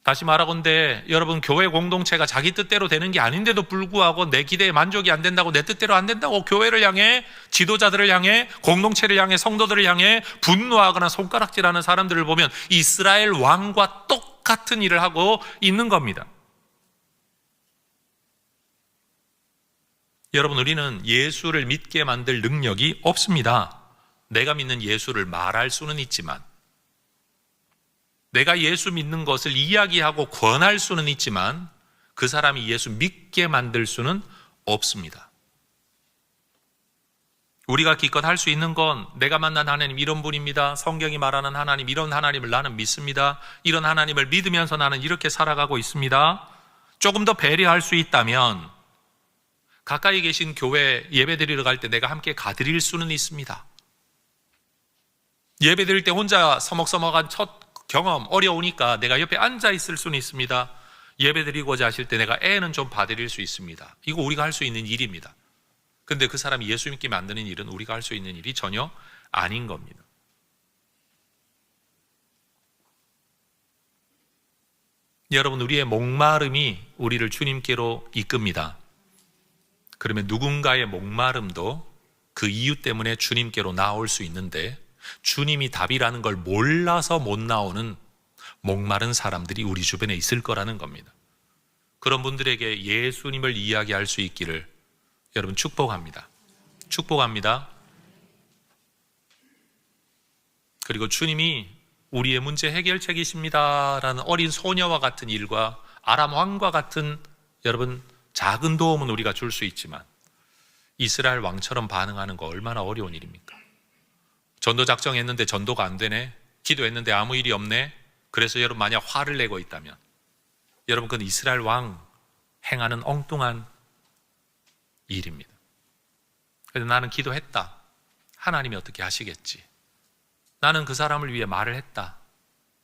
다시 말하건대 여러분, 교회 공동체가 자기 뜻대로 되는 게 아닌데도 불구하고 내 기대에 만족이 안 된다고, 내 뜻대로 안 된다고 교회를 향해, 지도자들을 향해, 공동체를 향해, 성도들을 향해 분노하거나 손가락질하는 사람들을 보면 이스라엘 왕과 똑같은 일을 하고 있는 겁니다. 여러분, 우리는 예수를 믿게 만들 능력이 없습니다. 내가 믿는 예수를 말할 수는 있지만, 내가 예수 믿는 것을 이야기하고 권할 수는 있지만 그 사람이 예수 믿게 만들 수는 없습니다. 우리가 기껏 할 수 있는 건 내가 만난 하나님 이런 분입니다. 성경이 말하는 하나님 이런 하나님을 나는 믿습니다. 이런 하나님을 믿으면서 나는 이렇게 살아가고 있습니다. 조금 더 배려할 수 있다면 가까이 계신 교회 예배 드리러 갈 때 내가 함께 가드릴 수는 있습니다. 예배 드릴 때 혼자 서먹서먹한 첫 경험 어려우니까 내가 옆에 앉아 있을 수는 있습니다. 예배 드리고자 하실 때 내가 애는 좀 봐드릴 수 있습니다. 이거 우리가 할 수 있는 일입니다. 근데 그 사람이 예수 믿게 만드는 일은 우리가 할 수 있는 일이 전혀 아닌 겁니다. 여러분, 우리의 목마름이 우리를 주님께로 이끕니다. 그러면 누군가의 목마름도 그 이유 때문에 주님께로 나올 수 있는데 주님이 답이라는 걸 몰라서 못 나오는 목마른 사람들이 우리 주변에 있을 거라는 겁니다. 그런 분들에게 예수님을 이야기할 수 있기를 여러분 축복합니다. 축복합니다. 그리고 주님이 우리의 문제 해결책이십니다라는 어린 소녀와 같은 일과 아람 왕과 같은 여러분 작은 도움은 우리가 줄 수 있지만 이스라엘 왕처럼 반응하는 거 얼마나 어려운 일입니까? 전도 작정했는데 전도가 안 되네. 기도했는데 아무 일이 없네. 그래서 여러분 만약 화를 내고 있다면 여러분 그건 이스라엘 왕 행하는 엉뚱한 일입니다. 그래서 나는 기도했다. 하나님이 어떻게 하시겠지. 나는 그 사람을 위해 말을 했다.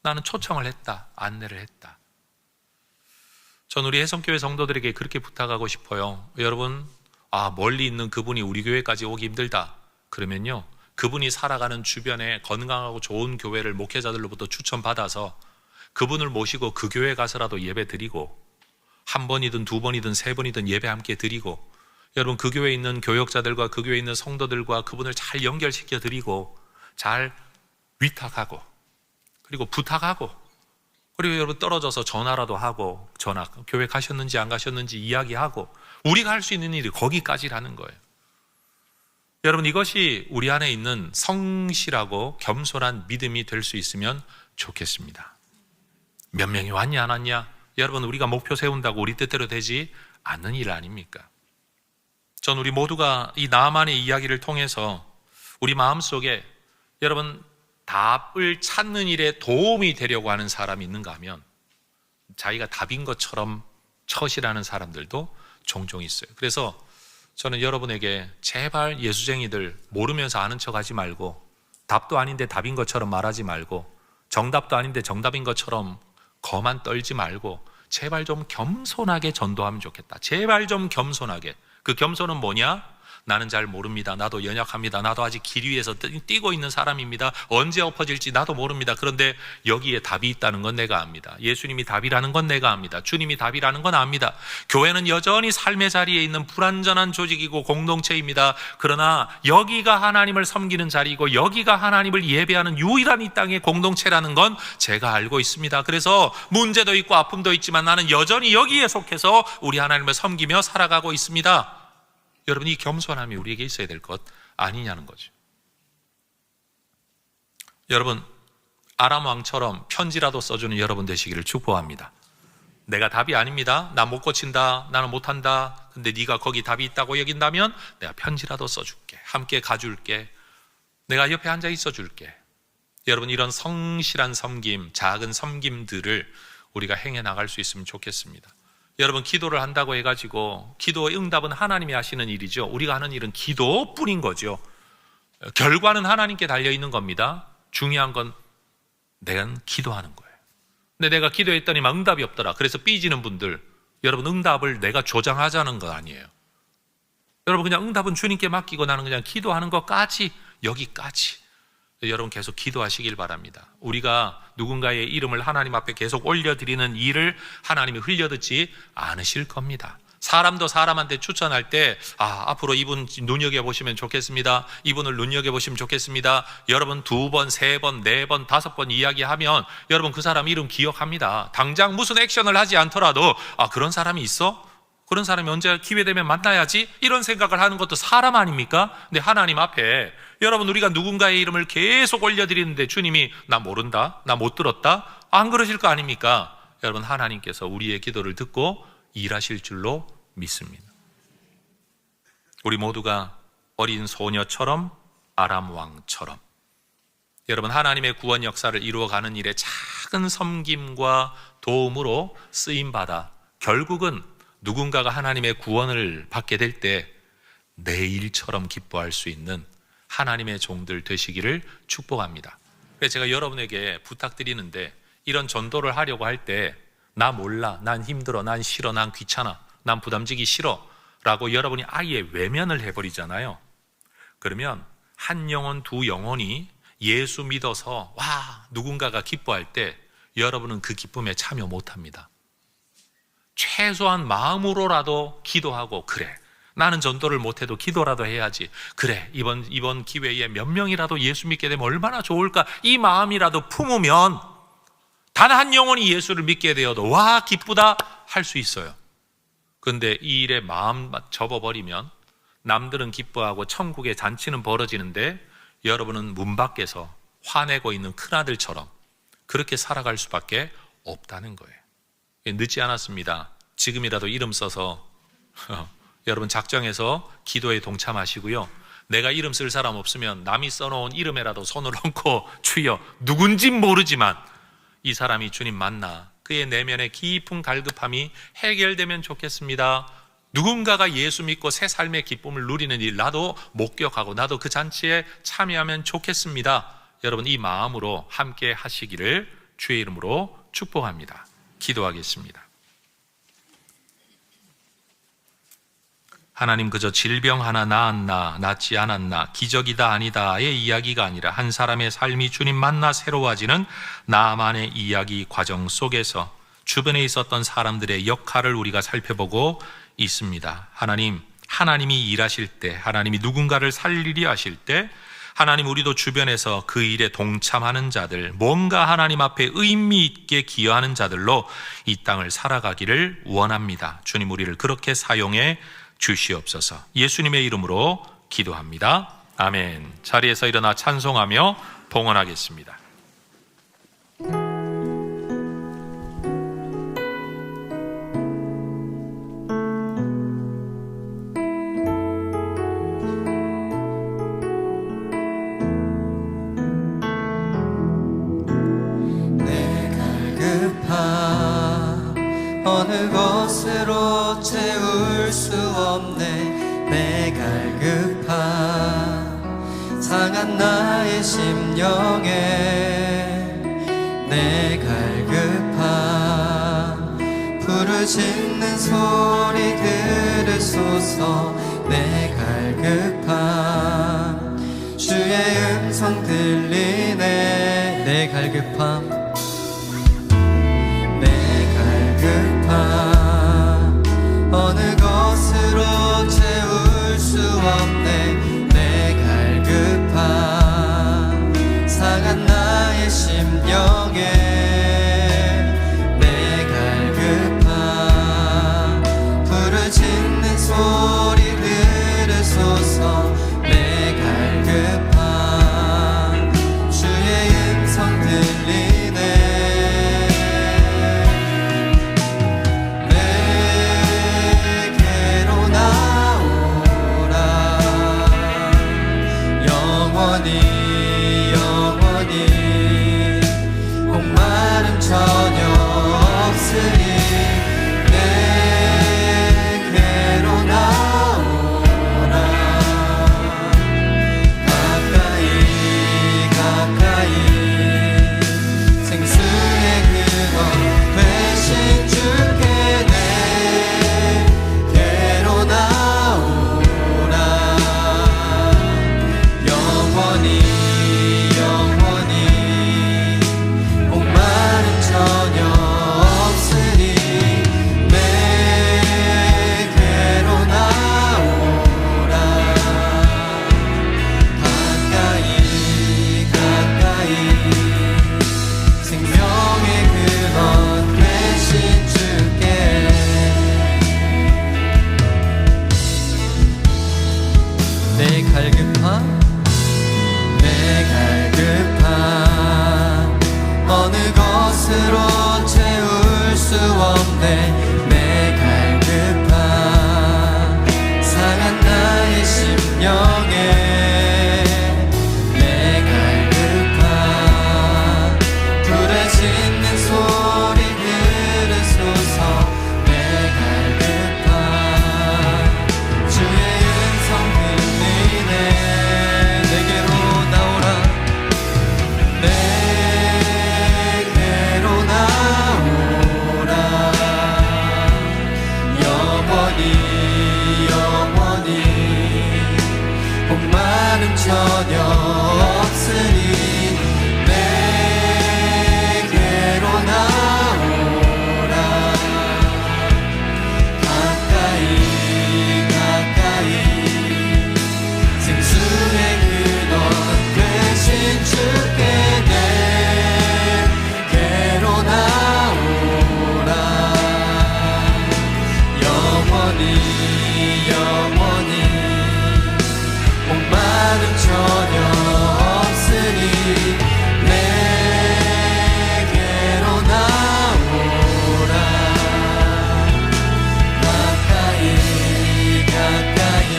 나는 초청을 했다. 안내를 했다. 전 우리 해성교회 성도들에게 그렇게 부탁하고 싶어요. 여러분, 멀리 있는 그분이 우리 교회까지 오기 힘들다. 그러면요, 그분이 살아가는 주변에 건강하고 좋은 교회를 목회자들로부터 추천받아서 그분을 모시고 그 교회 가서라도 예배 드리고, 한 번이든 두 번이든 세 번이든 예배 함께 드리고, 여러분 그 교회에 있는 교역자들과 그 교회에 있는 성도들과 그분을 잘 연결시켜 드리고, 잘 위탁하고, 그리고 부탁하고, 그리고 여러분 떨어져서 전화라도 하고, 교회 가셨는지 안 가셨는지 이야기하고, 우리가 할 수 있는 일이 거기까지라는 거예요. 여러분, 이것이 우리 안에 있는 성실하고 겸손한 믿음이 될 수 있으면 좋겠습니다. 몇 명이 왔냐 안 왔냐, 여러분 우리가 목표 세운다고 우리 뜻대로 되지 않는 일 아닙니까? 전 우리 모두가 이 나만의 이야기를 통해서 우리 마음속에 여러분, 답을 찾는 일에 도움이 되려고 하는 사람이 있는가 하면 자기가 답인 것처럼 처시라는 사람들도 종종 있어요. 그래서 저는 여러분에게 제발 예수쟁이들 모르면서 아는 척하지 말고, 답도 아닌데 답인 것처럼 말하지 말고, 정답도 아닌데 정답인 것처럼 거만 떨지 말고 제발 좀 겸손하게 전도하면 좋겠다. 제발 좀 겸손하게. 그 겸손은 뭐냐? 나는 잘 모릅니다. 나도 연약합니다. 나도 아직 길 위에서 뛰고 있는 사람입니다. 언제 엎어질지 나도 모릅니다. 그런데 여기에 답이 있다는 건 내가 압니다. 예수님이 답이라는 건 내가 압니다. 주님이 답이라는 건 압니다. 교회는 여전히 삶의 자리에 있는 불완전한 조직이고 공동체입니다. 그러나 여기가 하나님을 섬기는 자리이고 여기가 하나님을 예배하는 유일한 이 땅의 공동체라는 건 제가 알고 있습니다. 그래서 문제도 있고 아픔도 있지만 나는 여전히 여기에 속해서 우리 하나님을 섬기며 살아가고 있습니다. 여러분, 이 겸손함이 우리에게 있어야 될 것 아니냐는 거죠. 여러분, 아람 왕처럼 편지라도 써주는 여러분 되시기를 축복합니다. 내가 답이 아닙니다. 나 못 고친다. 나는 못한다. 근데 네가 거기 답이 있다고 여긴다면 내가 편지라도 써줄게. 함께 가줄게. 내가 옆에 앉아 있어줄게. 여러분, 이런 성실한 섬김, 작은 섬김들을 우리가 행해 나갈 수 있으면 좋겠습니다. 여러분, 기도를 한다고 해가지고 기도의 응답은 하나님이 하시는 일이죠. 우리가 하는 일은 기도뿐인 거죠. 결과는 하나님께 달려있는 겁니다. 중요한 건 내가 기도하는 거예요. 근데 내가 기도했더니 막 응답이 없더라. 그래서 삐지는 분들, 여러분, 응답을 내가 조장하자는 거 아니에요. 여러분, 그냥 응답은 주님께 맡기고 나는 그냥 기도하는 것까지, 여기까지. 여러분, 계속 기도하시길 바랍니다. 우리가 누군가의 이름을 하나님 앞에 계속 올려드리는 일을 하나님이 흘려듣지 않으실 겁니다. 사람도 사람한테 추천할 때 앞으로 이분 눈여겨보시면 좋겠습니다. 이분을 눈여겨보시면 좋겠습니다. 여러분 2번, 3번, 4번, 5번 이야기하면 여러분 그 사람 이름 기억합니다. 당장 무슨 액션을 하지 않더라도 그런 사람이 있어? 그런 사람이 언제 기회 되면 만나야지? 이런 생각을 하는 것도 사람 아닙니까? 근데 하나님 앞에 여러분, 우리가 누군가의 이름을 계속 올려드리는데 주님이 나 모른다? 나 못 들었다? 안 그러실 거 아닙니까? 여러분, 하나님께서 우리의 기도를 듣고 일하실 줄로 믿습니다. 우리 모두가 어린 소녀처럼 아람 왕처럼 여러분, 하나님의 구원 역사를 이루어가는 일에 작은 섬김과 도움으로 쓰임받아 결국은 누군가가 하나님의 구원을 받게 될 때 내 일처럼 기뻐할 수 있는 하나님의 종들 되시기를 축복합니다. 그래서 제가 여러분에게 부탁드리는데, 이런 전도를 하려고 할 때 나 몰라, 난 힘들어, 난 싫어, 난 귀찮아, 난 부담지기 싫어 라고 여러분이 아예 외면을 해버리잖아요. 그러면 한 영혼, 2 영혼이 예수 믿어서 누군가가 기뻐할 때 여러분은 그 기쁨에 참여 못합니다. 최소한 마음으로라도 기도하고, 그래, 나는 전도를 못해도 기도라도 해야지. 그래, 이번 기회에 몇 명이라도 예수 믿게 되면 얼마나 좋을까? 이 마음이라도 품으면 단 한 영혼이 예수를 믿게 되어도 기쁘다 할 수 있어요. 그런데 이 일에 마음 접어버리면 남들은 기뻐하고 천국의 잔치는 벌어지는데 여러분은 문 밖에서 화내고 있는 큰아들처럼 그렇게 살아갈 수밖에 없다는 거예요. 늦지 않았습니다. 지금이라도 이름 써서 여러분 작정해서 기도에 동참하시고요. 내가 이름 쓸 사람 없으면 남이 써놓은 이름에라도 손을 얹고 주여, 누군진 모르지만 이 사람이 주님 만나 그의 내면의 깊은 갈급함이 해결되면 좋겠습니다. 누군가가 예수 믿고 새 삶의 기쁨을 누리는 일 나도 목격하고 나도 그 잔치에 참여하면 좋겠습니다. 여러분, 이 마음으로 함께 하시기를 주의 이름으로 축복합니다. 기도하겠습니다. 하나님, 그저 질병 하나 나았나 낫지 않았나 기적이다 아니다의 이야기가 아니라 한 사람의 삶이 주님 만나 새로워지는 나만의 이야기 과정 속에서 주변에 있었던 사람들의 역할을 우리가 살펴보고 있습니다. 하나님, 하나님이 일하실 때, 하나님이 누군가를 살리려 하실 때 하나님, 우리도 주변에서 그 일에 동참하는 자들, 뭔가 하나님 앞에 의미 있게 기여하는 자들로 이 땅을 살아가기를 원합니다. 주님, 우리를 그렇게 사용해 주시옵소서. 예수님의 이름으로 기도합니다. 아멘. 자리에서 일어나 찬송하며 봉헌하겠습니다. 어느 것으로 채울 수 없네. 내 갈급한 상한 나의 심령에 내 갈급한 부르짖는 소리 들으소서. 내 갈급한 주의 음성 들리네. 내 갈급함 어느 것으로 채울 수 없네. 내 갈급한 상한 나의 심령에 내 갈급한 부르짖는 소리 들으소서. 내 갈급한 주의 음성 들리네. 전혀 없으니 내게로 나오라. 가까이 가까이 생수의 근원 되신 주께 내게로 나오라. 영원히 전혀 없으니 내게로 나오라. 가까이 가까이 생명의 근원 되신 주께 내 갈급함 내 갈급함 어느 것으로 채울 수 없네. 내 갈급한 상한 나의 심령에 내 갈급한 부르짖는 소리 들으소서. 내 갈급한 주의 음성 들리네. 내게로 나오라. 전혀 없으니 내게로 나오라. 가까이 가까이 생수의 근원 되신 주께 내게로 나오라. 영원히 목마름 전혀 없으니 내게로 나오라. 가까이 가까이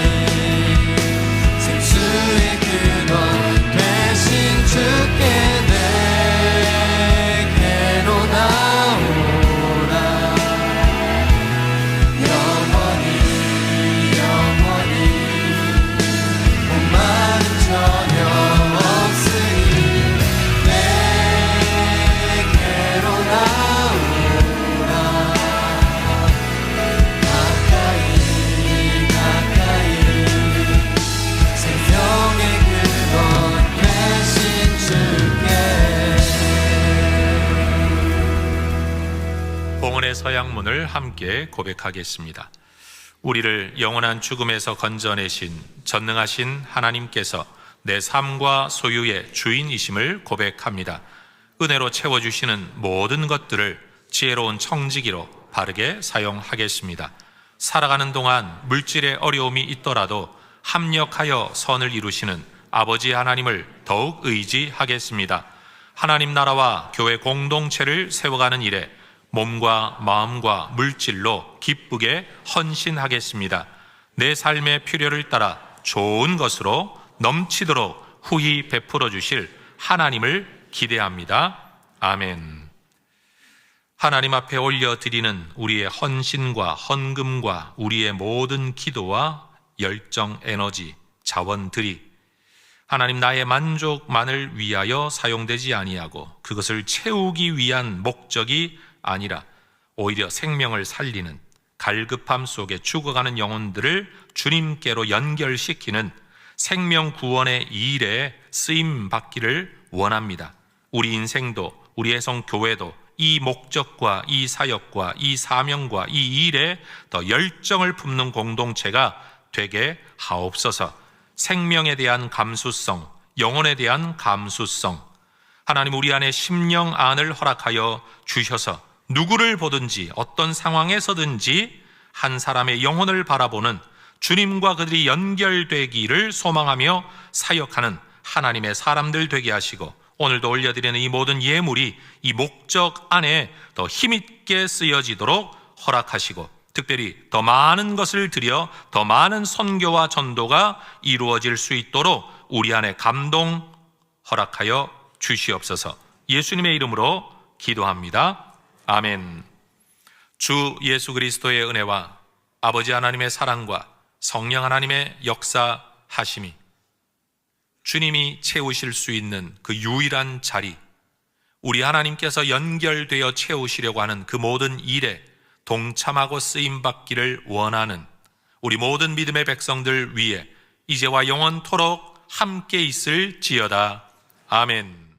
생수의 근원 되신 주께 내게로 나오라. 영원히 전혀 없으니 내게로 나오라. 가까이 가까이 생명의 근원 되신 주께. 봉헌의 서양문을 함께 고백하겠습니다. 우리를 영원한 죽음에서 건져내신 전능하신 하나님께서 내 삶과 소유의 주인이심을 고백합니다. 은혜로 채워주시는 모든 것들을 지혜로운 청지기로 바르게 사용하겠습니다. 살아가는 동안 물질의 어려움이 있더라도 합력하여 선을 이루시는 아버지 하나님을 더욱 의지하겠습니다. 하나님 나라와 교회 공동체를 세워가는 일에 몸과 마음과 물질로 기쁘게 헌신하겠습니다. 내 삶의 필요를 따라 좋은 것으로 넘치도록 후히 베풀어 주실 하나님을 기대합니다. 아멘. 하나님 앞에 올려드리는 우리의 헌신과 헌금과 우리의 모든 기도와 열정, 에너지, 자원들이 하나님 나의 만족만을 위하여 사용되지 아니하고 그것을 채우기 위한 목적이 아니라 오히려 생명을 살리는 갈급함 속에 죽어가는 영혼들을 주님께로 연결시키는 생명 구원의 일에 쓰임 받기를 원합니다. 우리 인생도 우리 애성교회도 이 목적과 이 사역과 이 사명과 이 일에 더 열정을 품는 공동체가 되게 하옵소서. 생명에 대한 감수성, 영혼에 대한 감수성, 하나님 우리 안에 심령 안을 허락하여 주셔서 누구를 보든지 어떤 상황에서든지 한 사람의 영혼을 바라보는 주님과 그들이 연결되기를 소망하며 사역하는 하나님의 사람들 되게 하시고 오늘도 올려드리는 이 모든 예물이 이 목적 안에 더 힘있게 쓰여지도록 허락하시고 특별히 더 많은 것을 드려 더 많은 선교와 전도가 이루어질 수 있도록 우리 안에 감동 허락하여 주시옵소서. 예수님의 이름으로 기도합니다. 아멘. 주 예수 그리스도의 은혜와 아버지 하나님의 사랑과 성령 하나님의 역사하심이 주님이 채우실 수 있는 그 유일한 자리, 우리 하나님께서 연결되어 채우시려고 하는 그 모든 일에 동참하고 쓰임받기를 원하는 우리 모든 믿음의 백성들 위에 이제와 영원토록 함께 있을지어다. 아멘.